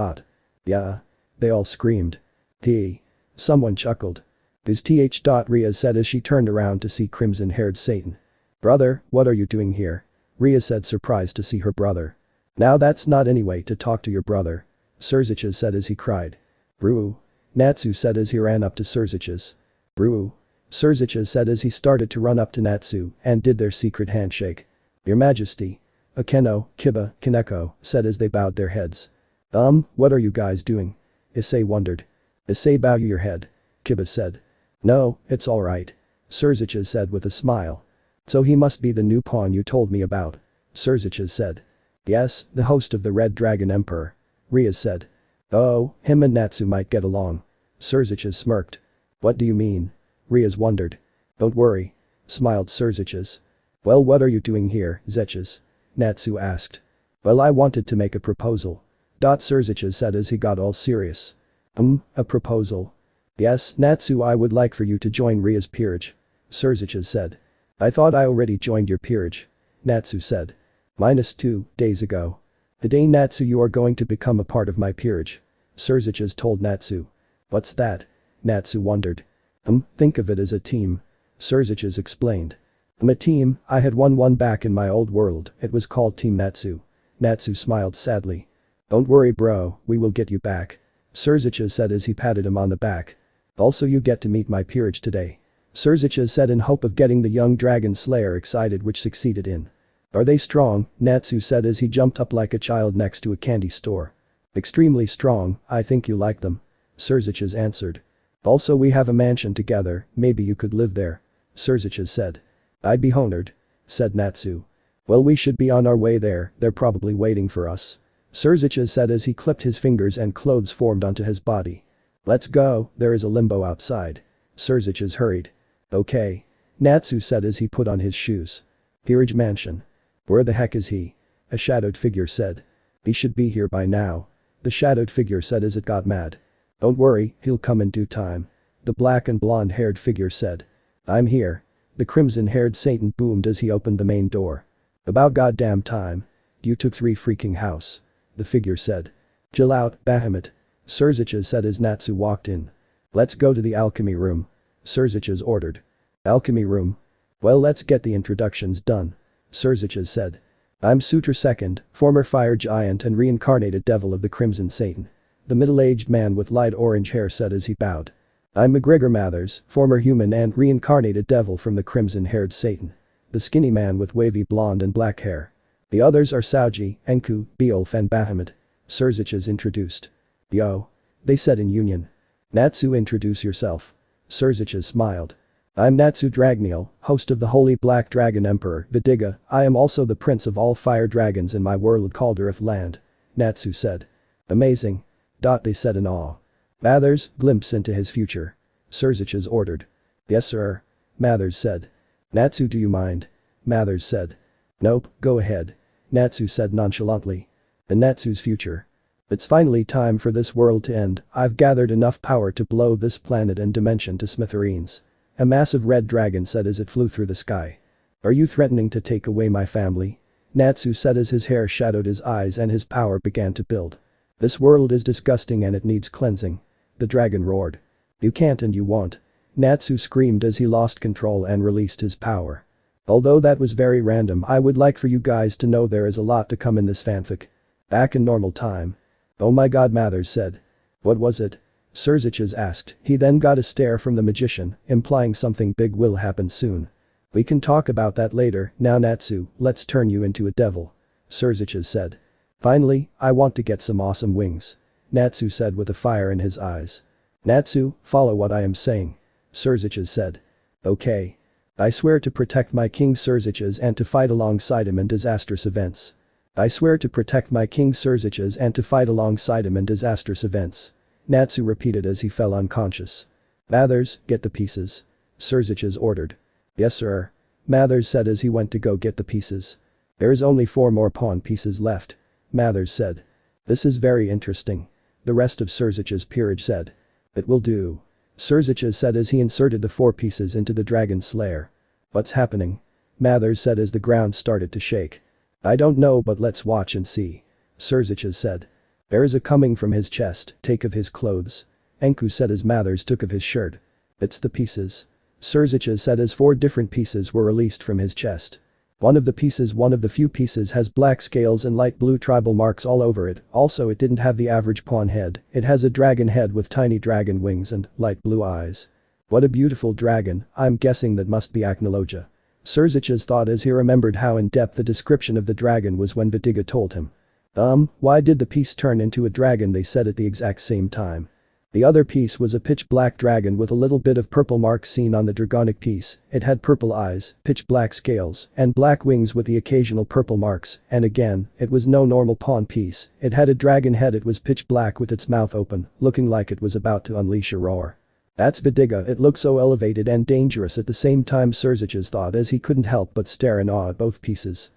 Yeah. They all screamed. Someone chuckled. Is th. Rias said as she turned around to see crimson-haired Satan. Brother, what are you doing here? Rias said, surprised to see her brother. Now that's not any way to talk to your brother. Surziches said as he cried. Broo. Natsu said as he ran up to Surziches. Broo. Surziches said as he started to run up to Natsu and did their secret handshake. Your Majesty. Akeno, Kiba, Kaneko said as they bowed their heads. What are you guys doing? Issei wondered. Issei, bow your head. Kiba said. No, it's alright. Surziches said with a smile. So he must be the new pawn you told me about. Surziches said. Yes, the host of the Red Dragon Emperor. Rias said. Oh, him and Natsu might get along. Surziches smirked. What do you mean? Rias wondered. Don't worry. Smiled Surziches. Well, what are you doing here, Zeches? Natsu asked. Well, I wanted to make a proposal. Surziches said as he got all serious. A proposal? Yes, Natsu, I would like for you to join Rias' peerage. Surziches said. I thought I already joined your peerage. Natsu said. -2 days ago. Today Natsu, you are going to become a part of my peerage. Surziches told Natsu. What's that? Natsu wondered. Think of it as a team. Surziches explained. A team, I had one back in my old world, it was called Team Natsu. Natsu smiled sadly. Don't worry bro, we will get you back. Surziches said as he patted him on the back. Also you get to meet my peerage today. Surziches said in hope of getting the young dragon slayer excited, which succeeded in. Are they strong? Natsu said as he jumped up like a child next to a candy store. Extremely strong, I think you like them. Surziches answered. Also we have a mansion together, maybe you could live there. Surziches said. I'd be honored. Said Natsu. Well, we should be on our way there, they're probably waiting for us. Surziches said as he clipped his fingers and clothes formed onto his body. Let's go, there is a limbo outside. Surziches hurried. Okay. Natsu said as he put on his shoes. Peerage mansion. Where the heck is he? A shadowed figure said. He should be here by now. The shadowed figure said as it got mad. Don't worry, he'll come in due time. The black and blonde-haired figure said. I'm here. The crimson-haired Satan boomed as he opened the main door. About goddamn time. You took 3 freaking house. The figure said. Chill out, Bahamut. Surziches said as Natsu walked in. Let's go to the alchemy room. Surziches ordered. Alchemy room? Well, let's get the introductions done. Surziches said. I'm Sutra II, former fire giant and reincarnated devil of the Crimson Satan. The middle-aged man with light orange hair said as he bowed. I'm McGregor Mathers, former human and reincarnated devil from the crimson-haired Satan. The skinny man with wavy blonde and black hair. The others are Sauji, Enku, Beowulf and Bahamut. Surziches introduced. Yo. They said in union. Natsu, introduce yourself. Surziches smiled. I'm Natsu Dragniel, host of the Holy Black Dragon Emperor, Vidiga. I am also the prince of all fire dragons in my world called Earth Land. Natsu said. Amazing. They said in awe. Mathers, glimpse into his future. Surziches ordered. Yes sir. Mathers said. Natsu, do you mind? Mathers said. Nope, go ahead. Natsu said nonchalantly. The Natsu's future. It's finally time for this world to end. I've gathered enough power to blow this planet and dimension to smithereens. A massive red dragon said as it flew through the sky. Are you threatening to take away my family? Natsu said as his hair shadowed his eyes and his power began to build. This world is disgusting and it needs cleansing. The dragon roared. You can't and you won't. Natsu screamed as he lost control and released his power. Although that was very random, I would like for you guys to know there is a lot to come in this fanfic. Back in normal time. Oh my god, Mathers said. What was it? Surziches asked. He then got a stare from the magician, implying something big will happen soon. We can talk about that later. Now Natsu, let's turn you into a devil. Surziches said. Finally, I want to get some awesome wings. Natsu said with a fire in his eyes. Natsu, follow what I am saying. Surziches said. Okay. I swear to protect my king Surziches and to fight alongside him in disastrous events. I swear to protect my king Surziches and to fight alongside him in disastrous events. Natsu repeated as he fell unconscious. Mathers, get the pieces. Surziches ordered. Yes sir. Mathers said as he went to go get the pieces. There is only 4 more pawn pieces left. Mathers said. This is very interesting. The rest of Surziches' peerage said. It will do. Surziches said as he inserted the 4 pieces into the dragon slayer. What's happening? Mathers said as the ground started to shake. I don't know but let's watch and see. Surziches said. There is a coming from his chest, take of his clothes. Enku said as Mathers took of his shirt. It's the pieces. Surziches said as 4 different pieces were released from his chest. One of the few pieces has black scales and light blue tribal marks all over it. Also it didn't have the average pawn head, it has a dragon head with tiny dragon wings and light blue eyes. What a beautiful dragon, I'm guessing that must be acnologia. Surziches thought as he remembered how in-depth the description of the dragon was when Vidiga told him. Why did the piece turn into a dragon? They said at the exact same time. The other piece was a pitch black dragon with a little bit of purple marks seen on the dragonic piece. It had purple eyes, pitch black scales, and black wings with the occasional purple marks, and again, it was no normal pawn piece. It had a dragon head. It was pitch black with its mouth open, looking like it was about to unleash a roar. That's Vidiga. It looked so elevated and dangerous at the same time, Surziches thought as he couldn't help but stare in awe at both pieces.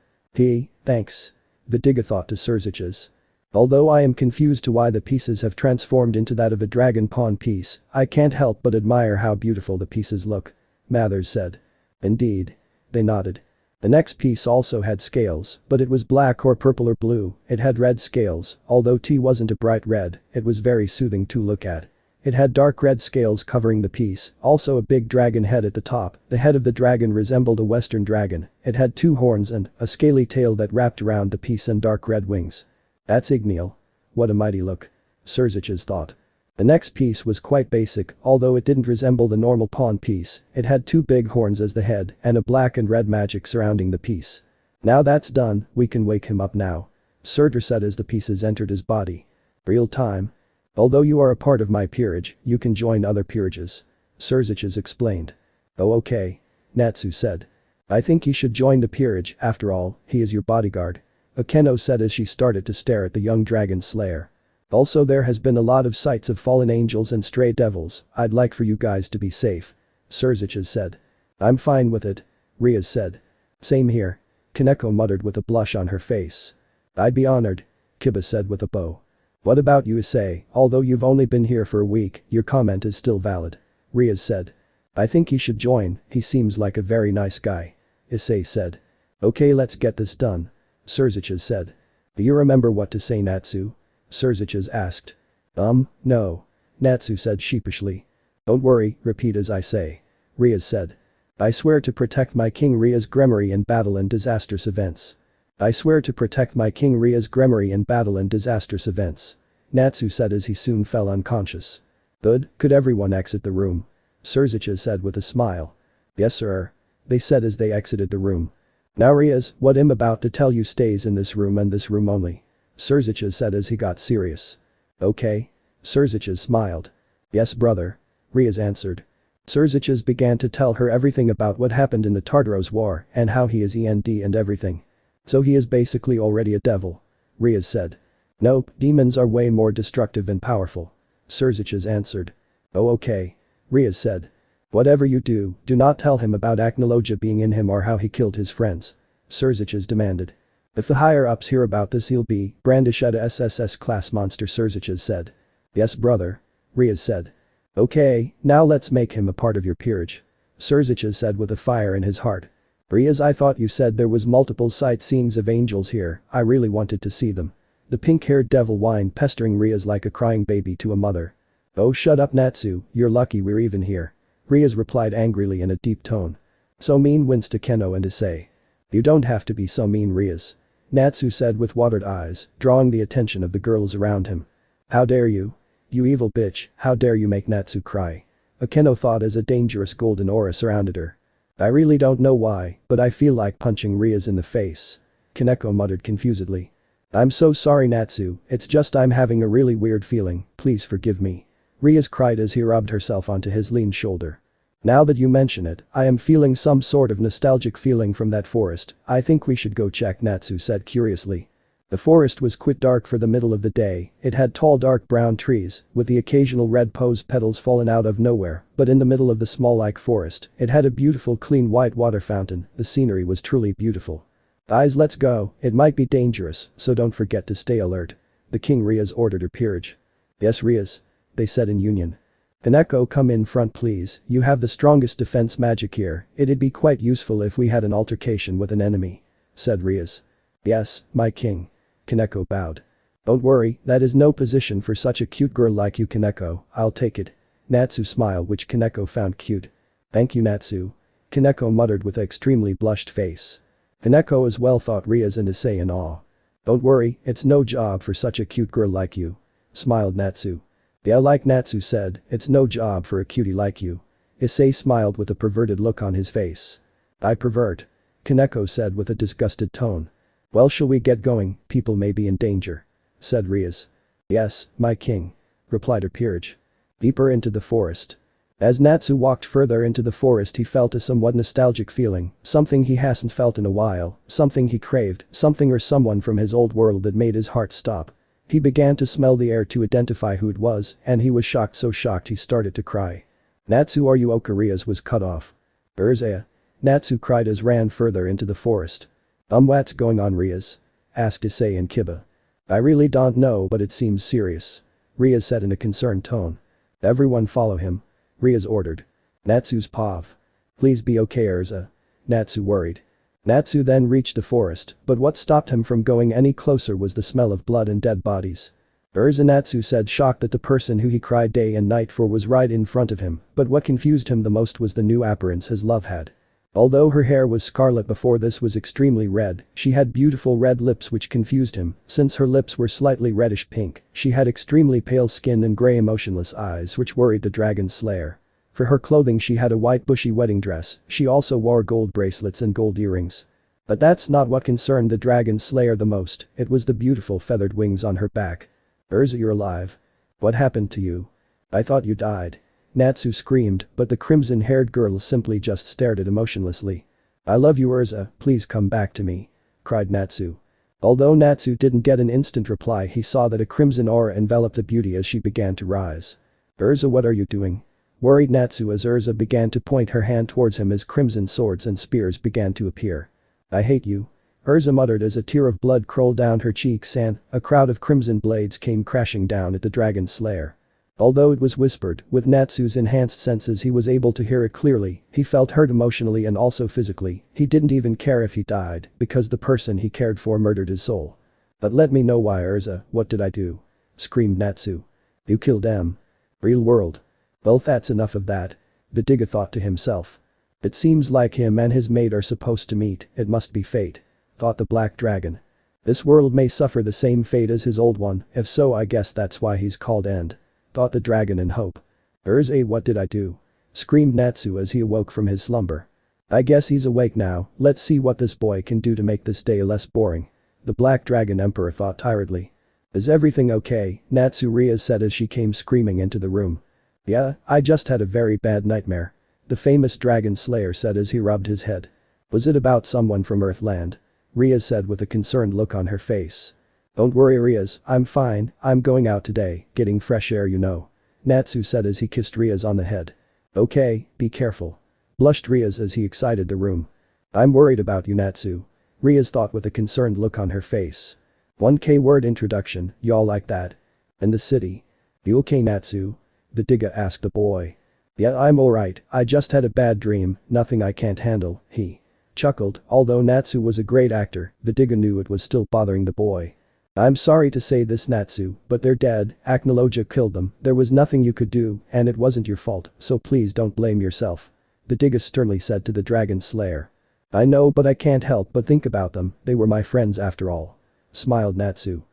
Thanks. Vidiga thought to Surziches. Although I am confused to why the pieces have transformed into that of a dragon pawn piece, I can't help but admire how beautiful the pieces look. Mathers said. Indeed. They nodded. The next piece also had scales, but it was black or purple or blue. It had red scales, although tea wasn't a bright red, it was very soothing to look at. It had dark red scales covering the piece, also a big dragon head at the top. The head of the dragon resembled a western dragon. It had 2 horns and a scaly tail that wrapped around the piece and dark red wings. That's Igneal. What a mighty look. Surziches thought. The next piece was quite basic, although it didn't resemble the normal pawn piece. It had 2 big horns as the head and a black and red magic surrounding the piece. Now that's done, we can wake him up now. Surtur said as the pieces entered his body. Real time. Although you are a part of my peerage, you can join other peerages. Surziches explained. Oh okay. Natsu said. I think he should join the peerage, after all, he is your bodyguard. Akeno said as she started to stare at the young dragon slayer. Also there has been a lot of sights of fallen angels and stray devils. I'd like for you guys to be safe. Surziches said. I'm fine with it. Rias said. Same here. Kaneko muttered with a blush on her face. I'd be honored. Kiba said with a bow. What about you, Issei? Although you've only been here for a week, your comment is still valid. Rias said. I think he should join, he seems like a very nice guy. Issei said. Okay, let's get this done. Surziches said. Do you remember what to say, Natsu? Surziches asked. No. Natsu said sheepishly. Don't worry, repeat as I say. Rias said. I swear to protect my king Rias Gremory in battle and disastrous events. I swear to protect my king Rias Gremory in battle and disastrous events. Natsu said as he soon fell unconscious. Good, could everyone exit the room? Surziches said with a smile. Yes sir. They said as they exited the room. Now Rias, what I'm about to tell you stays in this room and this room only. Surziches said as he got serious. Okay. Surziches smiled. Yes brother. Rias answered. Surziches began to tell her everything about what happened in the Tartaros War and how he is END and everything. So he is basically already a devil. Rias said. Nope, demons are way more destructive and powerful. Surziches answered. Oh okay. Rias said. Whatever you do, do not tell him about acnologia being in him or how he killed his friends. Surziches demanded. If the higher-ups hear about this he'll be brandished at a SSS class monster, Surziches said. Yes brother. Rias said. Okay, now let's make him a part of your peerage. Surziches said with a fire in his heart. Rias, I thought you said there was multiple sightseeings of angels here, I really wanted to see them. The pink-haired devil whined, pestering Rias like a crying baby to a mother. Oh shut up Natsu, you're lucky we're even here. Rias replied angrily in a deep tone. So mean, winced Akeno and Issei. You don't have to be so mean Rias. Natsu said with watered eyes, drawing the attention of the girls around him. How dare you? You evil bitch, how dare you make Natsu cry? Akeno thought as a dangerous golden aura surrounded her. I really don't know why, but I feel like punching Rias in the face. Kaneko muttered confusedly. I'm so sorry Natsu, it's just I'm having a really weird feeling, please forgive me. Rias cried as he rubbed herself onto his lean shoulder. Now that you mention it, I am feeling some sort of nostalgic feeling from that forest, I think we should go check, Natsu said curiously. The forest was quite dark for the middle of the day, it had tall dark brown trees, with the occasional red rose petals fallen out of nowhere, but in the middle of the small-like forest, it had a beautiful clean white water fountain, the scenery was truly beautiful. Guys, let's go, it might be dangerous, so don't forget to stay alert. The king Rias ordered her peerage. Yes Rias. They said in union. Kaneko, come in front please, you have the strongest defense magic here, it'd be quite useful if we had an altercation with an enemy. Said Rias. Yes, my king. Kaneko bowed. Don't worry, that is no position for such a cute girl like you Kaneko, I'll take it. Natsu smiled, which Kaneko found cute. Thank you Natsu. Kaneko muttered with an extremely blushed face. Kaneko as well, thought Rias and Issei in awe. Don't worry, it's no job for such a cute girl like you. Smiled Natsu. Yeah, like Natsu said, it's no job for a cutie like you. Issei smiled with a perverted look on his face. I pervert. Kaneko said with a disgusted tone. Well, shall we get going, people may be in danger. Said Rias. Yes, my king. Replied her peerage. Deeper into the forest. As Natsu walked further into the forest he felt a somewhat nostalgic feeling, something he hasn't felt in a while, something he craved, something or someone from his old world that made his heart stop. He began to smell the air to identify who it was, and he was shocked, so shocked he started to cry. Natsu, are you okay? Rias was cut off. Urzea. Natsu cried as ran further into the forest. What's going on Rias? Asked Issei and Kiba. I really don't know, but it seems serious. Rias said in a concerned tone. Everyone follow him. Rias ordered. Natsu's pav. Please be okay Urza. Natsu worried. Natsu then reached the forest, but what stopped him from going any closer was the smell of blood and dead bodies. Urza, Natsu said, shocked that the person who he cried day and night for was right in front of him, but what confused him the most was the new appearance his love had. Although her hair was scarlet before this was extremely red, she had beautiful red lips which confused him, since her lips were slightly reddish pink, she had extremely pale skin and grey emotionless eyes which worried the dragon slayer. For her clothing she had a white bushy wedding dress, she also wore gold bracelets and gold earrings. But that's not what concerned the dragon slayer the most, it was the beautiful feathered wings on her back. Urza, you're alive. What happened to you? I thought you died. Natsu screamed, but the crimson-haired girl simply just stared at emotionlessly. I love you Urza, please come back to me. Cried Natsu. Although Natsu didn't get an instant reply, he saw that a crimson aura enveloped the beauty as she began to rise. Urza, what are you doing? Worried Natsu as Urza began to point her hand towards him as crimson swords and spears began to appear. I hate you. Urza muttered as a tear of blood crawled down her cheeks and a crowd of crimson blades came crashing down at the dragon slayer. Although it was whispered, with Natsu's enhanced senses he was able to hear it clearly. He felt hurt emotionally and also physically. He didn't even care if he died, because the person he cared for murdered his soul. But let me know why, Urza, what did I do? Screamed Natsu. You killed M. Real world. Well, that's enough of that. Vidiga thought to himself. It seems like him and his mate are supposed to meet, it must be fate. Thought the black dragon. This world may suffer the same fate as his old one, if so I guess that's why he's called End. Thought the dragon in hope. Urza, what did I do? Screamed Natsu as he awoke from his slumber. I guess he's awake now, let's see what this boy can do to make this day less boring. The black dragon emperor thought tiredly. Is everything okay? Natsu Rias said as she came screaming into the room. Yeah, I just had a very bad nightmare. The famous dragon slayer said as he rubbed his head. Was it about someone from Earthland? Rias said with a concerned look on her face. Don't worry Rias, I'm fine, I'm going out today, getting fresh air you know. Natsu said as he kissed Rias on the head. Okay, be careful. Blushed Rias as he exited the room. I'm worried about you Natsu. Rias thought with a concerned look on her face. 1K word introduction, y'all like that? In the city. You okay Natsu? Vidiga asked the boy. Yeah, I'm alright, I just had a bad dream, nothing I can't handle, he chuckled. Although Natsu was a great actor, Vidiga knew it was still bothering the boy. I'm sorry to say this Natsu, but they're dead, acnologia killed them, there was nothing you could do, and it wasn't your fault, so please don't blame yourself. Vidiga sternly said to the dragon slayer. I know but I can't help but think about them, they were my friends after all. Smiled Natsu.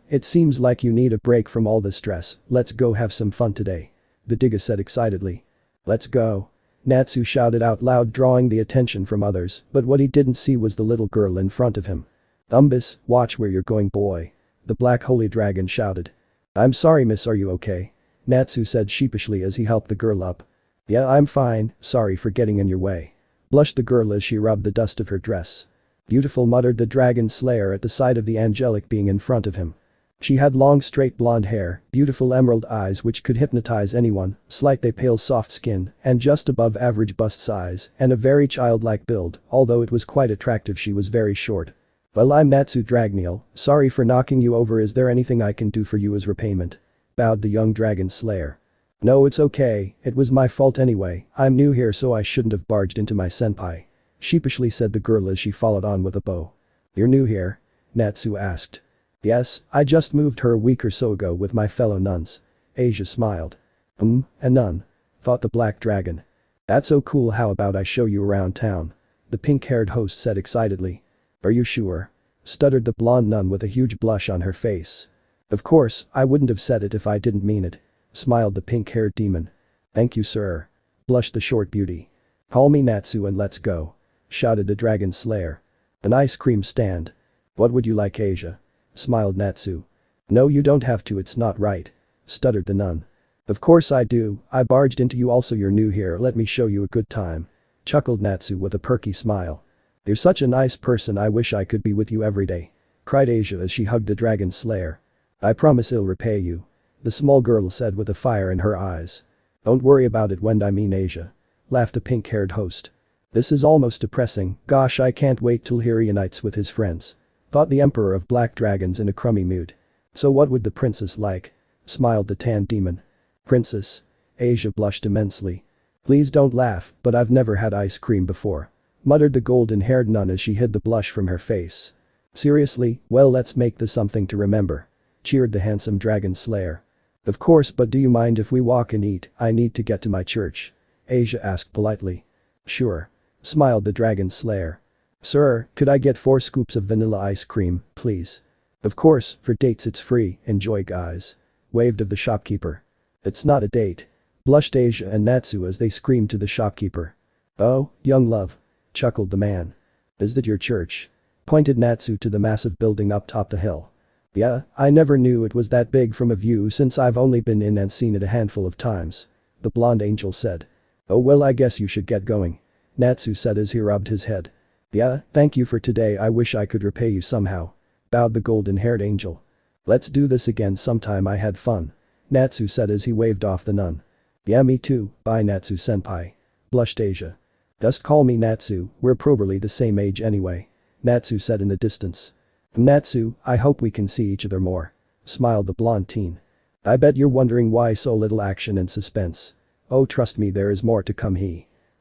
It seems like you need a break from all this stress, let's go have some fun today. Vidiga said excitedly. Let's go. Natsu shouted out loud drawing the attention from others, but what he didn't see was the little girl in front of him. Umbus, watch where you're going boy. The black holy dragon shouted. I'm sorry miss, are you okay? Natsu said sheepishly as he helped the girl up. Yeah, I'm fine, sorry for getting in your way. Blushed the girl as she rubbed the dust of her dress. Beautiful, muttered the dragon slayer at the sight of the angelic being in front of him. She had long straight blonde hair, beautiful emerald eyes which could hypnotize anyone, slightly pale soft skin, and just above average bust size, and a very childlike build, although it was quite attractive she was very short. Well, I'm Natsu Dragneel, sorry for knocking you over, is there anything I can do for you as repayment? Bowed the young dragon slayer. No, it's okay, it was my fault anyway, I'm new here so I shouldn't have barged into my senpai. Sheepishly said the girl as she followed on with a bow. You're new here? Natsu asked. Yes, I just moved here a week or so ago with my fellow nuns. Asia smiled. A nun? Thought the black dragon. That's so cool, how about I show you around town? The pink-haired host said excitedly. Are you sure? Stuttered the blonde nun with a huge blush on her face. Of course, I wouldn't have said it if I didn't mean it. Smiled the pink-haired demon. Thank you sir. Blushed the short beauty. Call me Natsu and let's go. Shouted the dragon slayer. An ice cream stand. What would you like Asia? Smiled Natsu. No you don't have to, it's not right. Stuttered the nun. Of course I do, I barged into you, also you're new here, let me show you a good time. Chuckled Natsu with a perky smile. You're such a nice person, I wish I could be with you every day. Cried Asia as she hugged the dragon slayer. I promise I'll repay you. The small girl said with a fire in her eyes. Don't worry about it when I mean Asia. Laughed the pink-haired host. This is almost depressing, gosh I can't wait till he reunites with his friends. Thought the emperor of black dragons in a crummy mood. So what would the princess like? Smiled the tan demon. Princess? Asia blushed immensely. Please don't laugh, but I've never had ice cream before. Muttered the golden-haired nun as she hid the blush from her face. Seriously, well let's make this something to remember. Cheered the handsome dragon slayer. Of course, but do you mind if we walk and eat, I need to get to my church. Asia asked politely. Sure. Smiled the dragon slayer. Sir, could I get 4 scoops of vanilla ice cream, please? Of course, for dates it's free, enjoy guys. Waved of the shopkeeper. It's not a date. Blushed Asia and Natsu as they screamed to the shopkeeper. Oh, young love. Chuckled the man. Is that your church? Pointed Natsu to the massive building up top the hill. Yeah, I never knew it was that big from a view since I've only been in and seen it a handful of times. The blonde angel said. Oh well I guess you should get going. Natsu said as he rubbed his head. Yeah, thank you for today, I wish I could repay you somehow. Bowed the golden-haired angel. Let's do this again sometime, I had fun. Natsu said as he waved off the nun. Yeah me too, bye Natsu senpai. Blushed Asia. Just call me Natsu, we're probably the same age anyway. Natsu said in the distance. Natsu, I hope we can see each other more. Smiled the blonde teen. I bet you're wondering why so little action and suspense. Oh, trust me, there is more to come.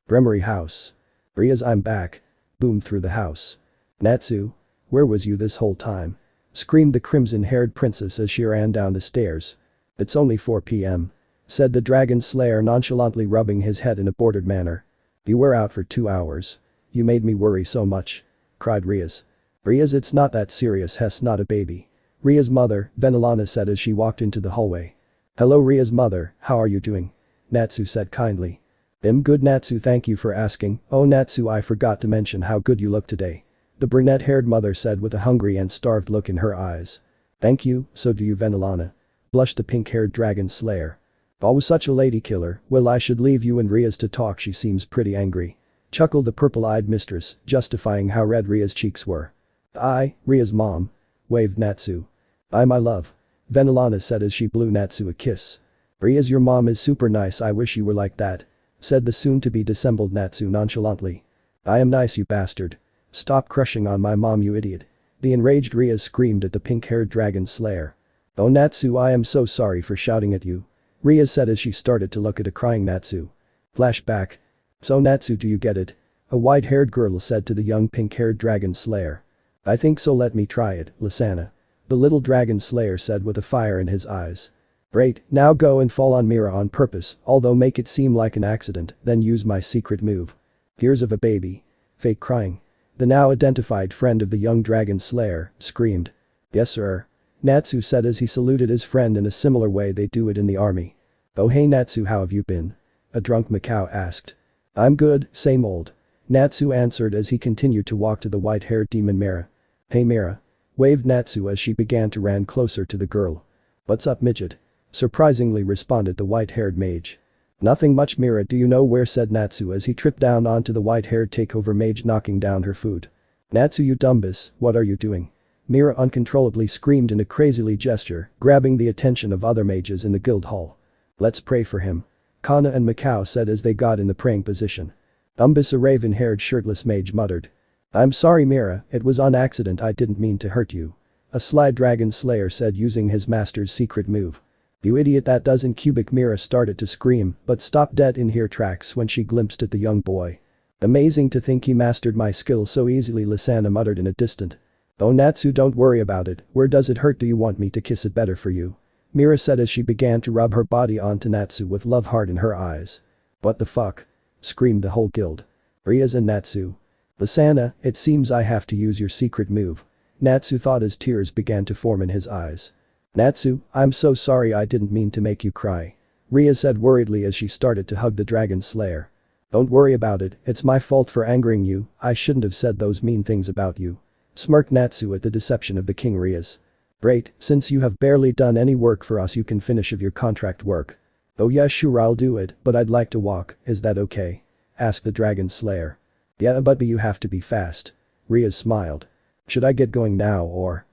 Bremery house. Rias, I'm back. Boomed through the house. Natsu? Where was you this whole time? Screamed the crimson-haired princess as she ran down the stairs. It's only 4 p.m. said the dragon slayer nonchalantly, rubbing his head in a bored manner. You were out for 2 hours. You made me worry so much. Cried Rias. Rias, it's not that serious. Hess, not a baby. Rias' mother, Venelana, said as she walked into the hallway. Hello Rias' mother, how are you doing? Natsu said kindly. I'm good Natsu, thank you for asking. Oh Natsu, I forgot to mention how good you look today. The brunette-haired mother said with a hungry and starved look in her eyes. Thank you, so do you Venelana. Blushed the pink-haired dragon slayer. Oh, such a lady killer. Well, I should leave you and Rias to talk, she seems pretty angry. Chuckled the purple-eyed mistress, justifying how red Rias' cheeks were. I, Rias' mom. Waved Natsu. I, my love. Venelana said as she blew Natsu a kiss. Rias, your mom is super nice, I wish you were like that. Said the soon-to-be dissembled Natsu nonchalantly. I am nice, you bastard. Stop crushing on my mom, you idiot. The enraged Rias screamed at the pink-haired dragon slayer. Oh Natsu, I am so sorry for shouting at you. Rias said as she started to look at a crying Natsu. Flashback. So Natsu, do you get it? A white-haired girl said to the young pink-haired dragon slayer. I think so, let me try it, Lisana. The little dragon slayer said with a fire in his eyes. Great, now go and fall on Mira on purpose, although make it seem like an accident, then use my secret move. Tears of a baby. Fake crying. The now identified friend of the young dragon slayer screamed. Yes sir. Natsu said as he saluted his friend in a similar way they do it in the army. Oh hey Natsu, how have you been? A drunk Mikao asked. I'm good, same old. Natsu answered as he continued to walk to the white-haired demon Mira. Hey Mira. Waved Natsu as she began to run closer to the girl. What's up midget? Surprisingly responded the white-haired mage. Nothing much Mira, do you know where, said Natsu as he tripped down onto the white-haired takeover mage, knocking down her food. Natsu, you dumbass, what are you doing? Mira uncontrollably screamed in a crazily gesture, grabbing the attention of other mages in the guild hall. Let's pray for him. Kana and Mikao said as they got in the praying position. Dumbass, a raven-haired shirtless mage muttered. I'm sorry Mira, it was on accident, I didn't mean to hurt you. A sly dragon slayer said using his master's secret move. You idiot, that doesn't cubic. Mira started to scream but stopped dead in her tracks when she glimpsed at the young boy. Amazing to think he mastered my skill so easily, Lisana muttered in a distant. Oh Natsu, don't worry about it, where does it hurt, do you want me to kiss it better for you? Mira said as she began to rub her body onto Natsu with love heart in her eyes. What the fuck? Screamed the whole guild. Rias and Natsu. Lisana, it seems I have to use your secret move. Natsu thought as tears began to form in his eyes. Natsu, I'm so sorry, I didn't mean to make you cry. Rias said worriedly as she started to hug the dragon slayer. Don't worry about it, it's my fault for angering you, I shouldn't have said those mean things about you. Smirked Natsu at the deception of the king. Rias. Great, since you have barely done any work for us you can finish of your contract work. Oh yeah sure, I'll do it, but I'd like to walk, is that okay? Asked the dragon slayer. Yeah but you have to be fast. Rias smiled. Should I get going now or?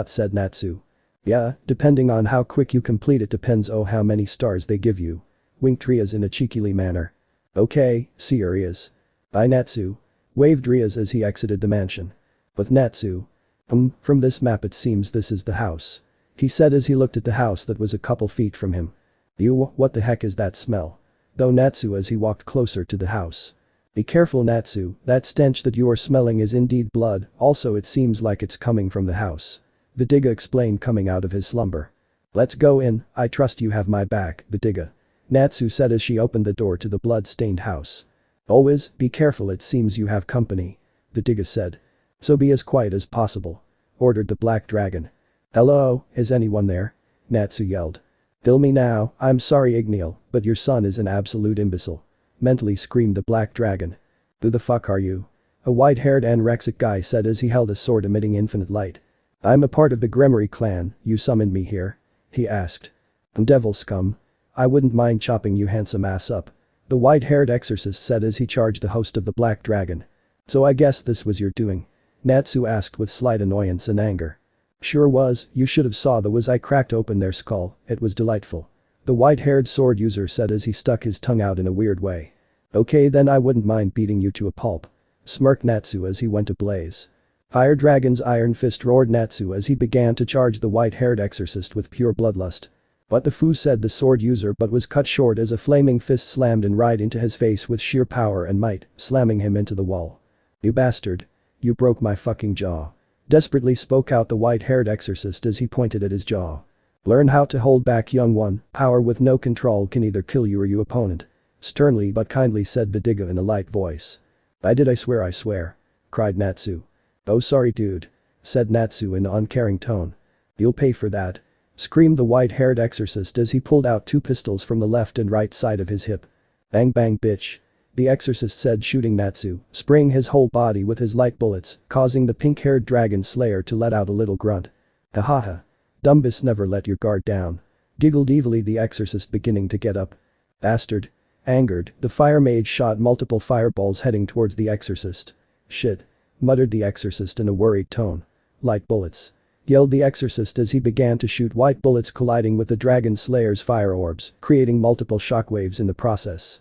Said Natsu. Yeah, depending on how quick you complete it depends on how many stars they give you. Winked Rias in a cheekily manner. Okay, see you Rias. Bye Natsu. Waved Rias as he exited the mansion. With Natsu. From this map it seems this is the house. He said as he looked at the house that was a couple feet from him. What the heck is that smell? Though Natsu as he walked closer to the house. Be careful Natsu, that stench that you are smelling is indeed blood, also it seems like it's coming from the house. Vidiga explained coming out of his slumber. Let's go in, I trust you have my back, Vidiga. Natsu said as she opened the door to the blood-stained house. Always, be careful, it seems you have company. Vidiga said. So be as quiet as possible. Ordered the black dragon. Hello, is anyone there? Natsu yelled. Kill me now, I'm sorry Igniel, but your son is an absolute imbecile. Mentally screamed the black dragon. Who the fuck are you? A white-haired anorexic guy said as he held a sword emitting infinite light. I'm a part of the Gremory clan, you summoned me here? He asked. Devil scum. I wouldn't mind chopping you handsome ass up. The white-haired exorcist said as he charged the host of the black dragon. So I guess this was your doing? Natsu asked with slight annoyance and anger. Sure was, you should have saw the was I cracked open their skull, it was delightful. The white-haired sword user said as he stuck his tongue out in a weird way. Okay then I wouldn't mind beating you to a pulp. Smirked Natsu as he went ablaze. Fire Dragon's iron fist roared Natsu as he began to charge the white-haired exorcist with pure bloodlust. What the fu, said the sword user, but was cut short as a flaming fist slammed in right into his face with sheer power and might, slamming him into the wall. You bastard. You broke my fucking jaw. Desperately spoke out the white-haired exorcist as he pointed at his jaw. Learn how to hold back, young one, power with no control can either kill you or your opponent. Sternly but kindly said Vidiga in a light voice. I swear. Cried Natsu. Oh sorry dude. Said Natsu in an uncaring tone. You'll pay for that. Screamed the white-haired exorcist as he pulled out 2 pistols from the left and right side of his hip. Bang bang bitch. The exorcist said, shooting Natsu, spraying his whole body with his light bullets, causing the pink-haired dragon slayer to let out a little grunt. Ha. Dumbus, never let your guard down. Giggled evilly the exorcist, beginning to get up. Bastard. Angered, the fire mage shot multiple fireballs heading towards the exorcist. Shit. Muttered the exorcist in a worried tone. Light bullets. Yelled the exorcist as he began to shoot white bullets colliding with the dragon slayer's fire orbs, creating multiple shockwaves in the process.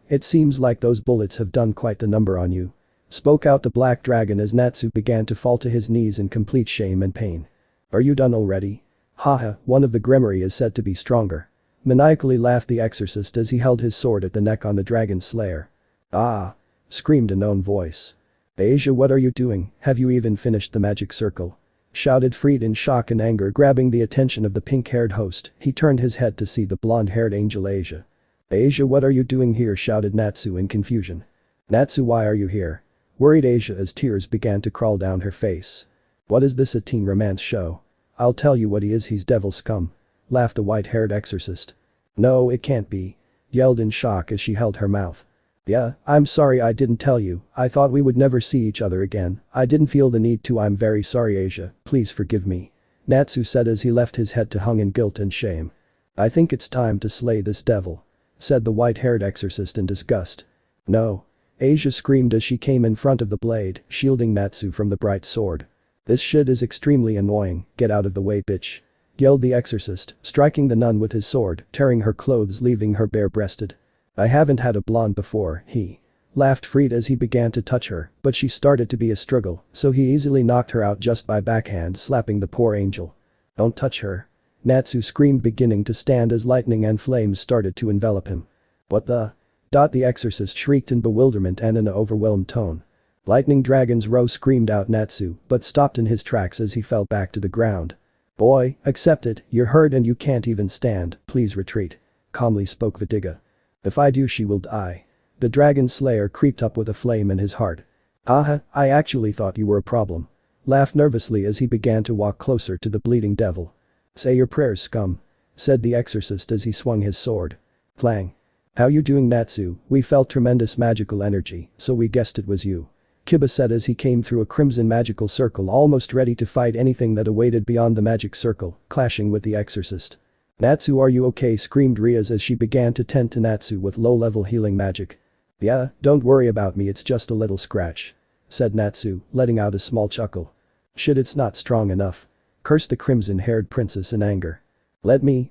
It seems like those bullets have done quite the number on you. Spoke out the black dragon as Natsu began to fall to his knees in complete shame and pain. Are you done already? Haha, one of the Grimoire is said to be stronger. Maniacally laughed the exorcist as he held his sword at the neck on the dragon slayer. Ah! Screamed a known voice. Asia, what are you doing, have you even finished the magic circle? Shouted Fried in shock and anger, grabbing the attention of the pink-haired host. He turned his head to see the blonde-haired angel Asia. Asia, what are you doing here, shouted Natsu in confusion. Natsu, why are you here? Worried Asia as tears began to crawl down her face. What is this, a teen romance show? I'll tell you what he is, he's devil scum. Laughed the white-haired exorcist. No, it can't be. Yelled in shock as she held her mouth. Yeah, I'm sorry I didn't tell you, I thought we would never see each other again, I didn't feel the need to, I'm very sorry Asia, please forgive me. Natsu said as he left his head to hang in guilt and shame. I think it's time to slay this devil. Said the white-haired exorcist in disgust. No. Asia screamed as she came in front of the blade, shielding Natsu from the bright sword. This shit is extremely annoying, get out of the way bitch. Yelled the exorcist, striking the nun with his sword, tearing her clothes leaving her bare-breasted. I haven't had a blonde before, he laughed Fried as he began to touch her, but she started to be a struggle, so he easily knocked her out just by backhand slapping the poor angel. Don't touch her. Natsu screamed, beginning to stand as lightning and flames started to envelop him. What the? The exorcist shrieked in bewilderment and in an overwhelmed tone. Lightning dragons row, screamed out Natsu, but stopped in his tracks as he fell back to the ground. Boy, accept it, you're hurt and you can't even stand, please retreat. Calmly spoke Vidiga. If I do she will die. The dragon slayer creeped up with a flame in his heart. I actually thought you were a problem. Laughed nervously as he began to walk closer to the bleeding devil. Say your prayers, scum. Said the exorcist as he swung his sword. Clang. How you doing, Natsu? We felt tremendous magical energy, so we guessed it was you. Kiba said as he came through a crimson magical circle, almost ready to fight anything that awaited beyond the magic circle, clashing with the exorcist. Natsu, are you okay? Screamed Rias as she began to tend to Natsu with low-level healing magic. Yeah, don't worry about me, it's just a little scratch. Said Natsu, letting out a small chuckle. Shit, it's not strong enough. Cursed the crimson-haired princess in anger.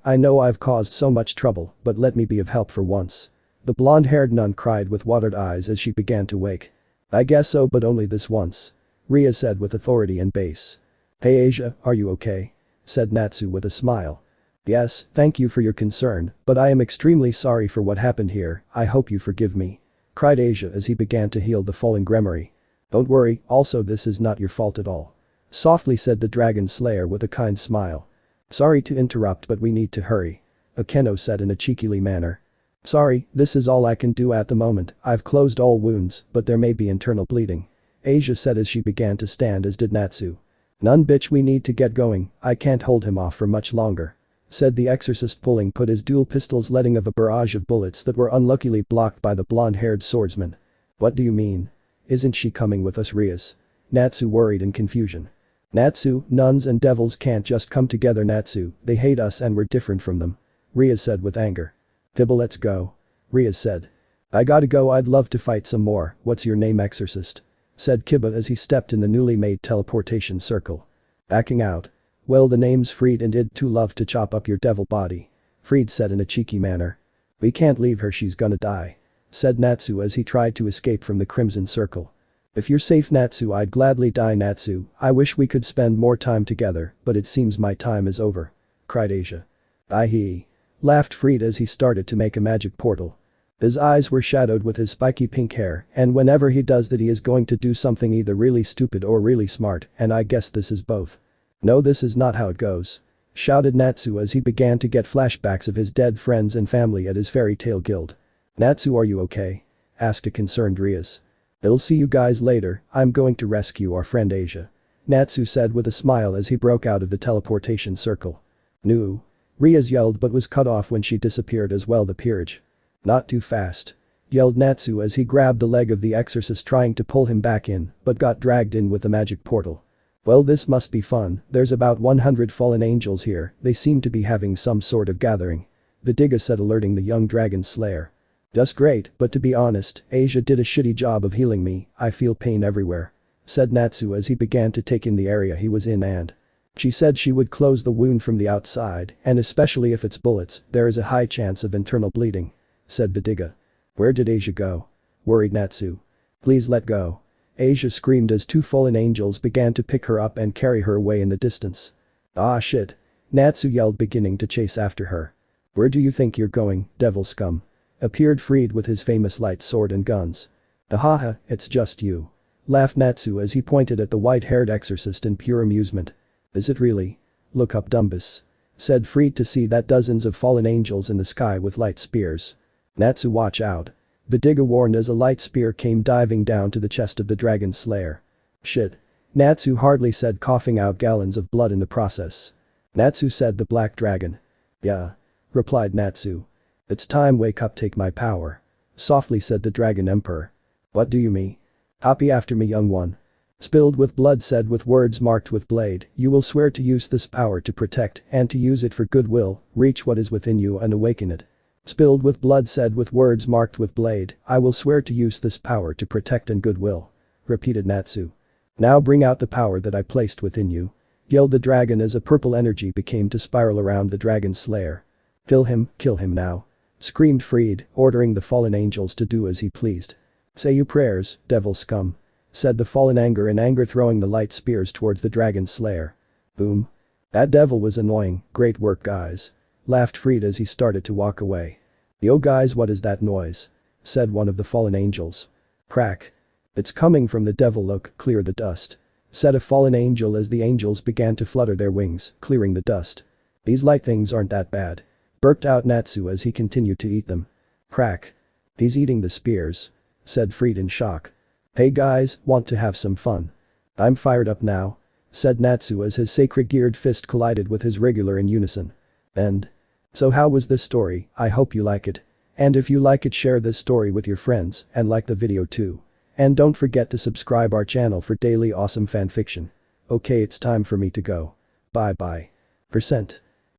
I know I've caused so much trouble, but let me be of help for once. The blonde-haired nun cried with watered eyes as she began to wake. I guess so, but only this once. Rias said with authority and bass. Hey Asia, are you okay? Said Natsu with a smile. Yes, thank you for your concern, but I am extremely sorry for what happened here, I hope you forgive me. Cried Asia as he began to heal the fallen Grimoire. Don't worry, also this is not your fault at all. Softly said the dragon slayer with a kind smile. Sorry to interrupt, but we need to hurry. Akeno said in a cheekily manner. Sorry, this is all I can do at the moment, I've closed all wounds, but there may be internal bleeding. Asia said as she began to stand, as did Natsu. None bitch, we need to get going, I can't hold him off for much longer. Said the exorcist, put his dual pistols, letting off a barrage of bullets that were unluckily blocked by the blonde-haired swordsman. What do you mean? Isn't she coming with us, Rias? Natsu worried in confusion. Natsu, nuns and devils can't just come together, Natsu, they hate us and we're different from them. Rias said with anger. Tibble, let's go. Rias said. I gotta go, I'd love to fight some more, what's your name, exorcist? Said Kiba as he stepped in the newly made teleportation circle. Backing out. Well, the name's Fried and I'd too love to chop up your devil body. Fried said in a cheeky manner. We can't leave her, she's gonna die. Said Natsu as he tried to escape from the crimson circle. If you're safe, Natsu, I'd gladly die, Natsu, I wish we could spend more time together, but it seems my time is over. Cried Asia. He laughed Fried as he started to make a magic portal. His eyes were shadowed with his spiky pink hair, and whenever he does that he is going to do something either really stupid or really smart, and I guess this is both. No, this is not how it goes. Shouted Natsu as he began to get flashbacks of his dead friends and family at his fairy tale guild. Natsu, are you okay? Asked a concerned Rias. I'll see you guys later, I'm going to rescue our friend Asia. Natsu said with a smile as he broke out of the teleportation circle. No. Rias yelled but was cut off when she disappeared as well. The peerage. Not too fast. Yelled Natsu as he grabbed the leg of the exorcist trying to pull him back in, but got dragged in with the magic portal. Well, this must be fun, there's about 100 fallen angels here, they seem to be having some sort of gathering. Vidiga said, alerting the young dragon slayer. Just great, but to be honest, Asia did a shitty job of healing me, I feel pain everywhere. Said Natsu as he began to take in the area he was in, and she said she would close the wound from the outside, and especially if it's bullets, there is a high chance of internal bleeding. Said Vidiga. Where did Asia go? Worried Natsu. Please let go. Asia screamed as 2 fallen angels began to pick her up and carry her away in the distance. Ah shit. Natsu yelled, beginning to chase after her. Where do you think you're going, devil scum? Appeared Fried with his famous light sword and guns. Haha, it's just you. Laughed Natsu as he pointed at the white-haired exorcist in pure amusement. Is it really? Look up, Dumbus. Said Fried to see that dozens of fallen angels in the sky with light spears. Natsu, watch out. Vidiga warned as a light spear came diving down to the chest of the dragon slayer. Shit. Natsu hardly said, coughing out gallons of blood in the process. Natsu said, the black dragon. Yeah. Replied Natsu. It's time, wake up, take my power. Softly said the dragon emperor. What do you mean? Copy after me, young one. Spilled with blood said with words marked with blade, you will swear to use this power to protect and to use it for goodwill, reach what is within you and awaken it. Spilled with blood said with words marked with blade, I will swear to use this power to protect and goodwill. Repeated Natsu. Now bring out the power that I placed within you. Yelled the dragon as a purple energy began to spiral around the dragon slayer. Kill him now. Screamed Fried, ordering the fallen angels to do as he pleased. Say your prayers, devil scum. Said the fallen in anger, throwing the light spears towards the dragon slayer. Boom. That devil was annoying, great work guys. Laughed Fried as he started to walk away. Yo guys, what is that noise? Said one of the fallen angels. Crack. It's coming from the devil, look, clear the dust. Said a fallen angel as the angels began to flutter their wings, clearing the dust. These light things aren't that bad. Burped out Natsu as he continued to eat them. Crack. He's eating the spears. Said Fried in shock. Hey guys, want to have some fun? I'm fired up now. Said Natsu as his sacred geared fist collided with his regular in unison. And so how was this story? I hope you like it. And if you like it, share this story with your friends and like the video too. And don't forget to subscribe our channel for daily awesome fanfiction. Okay, it's time for me to go. Bye bye. %.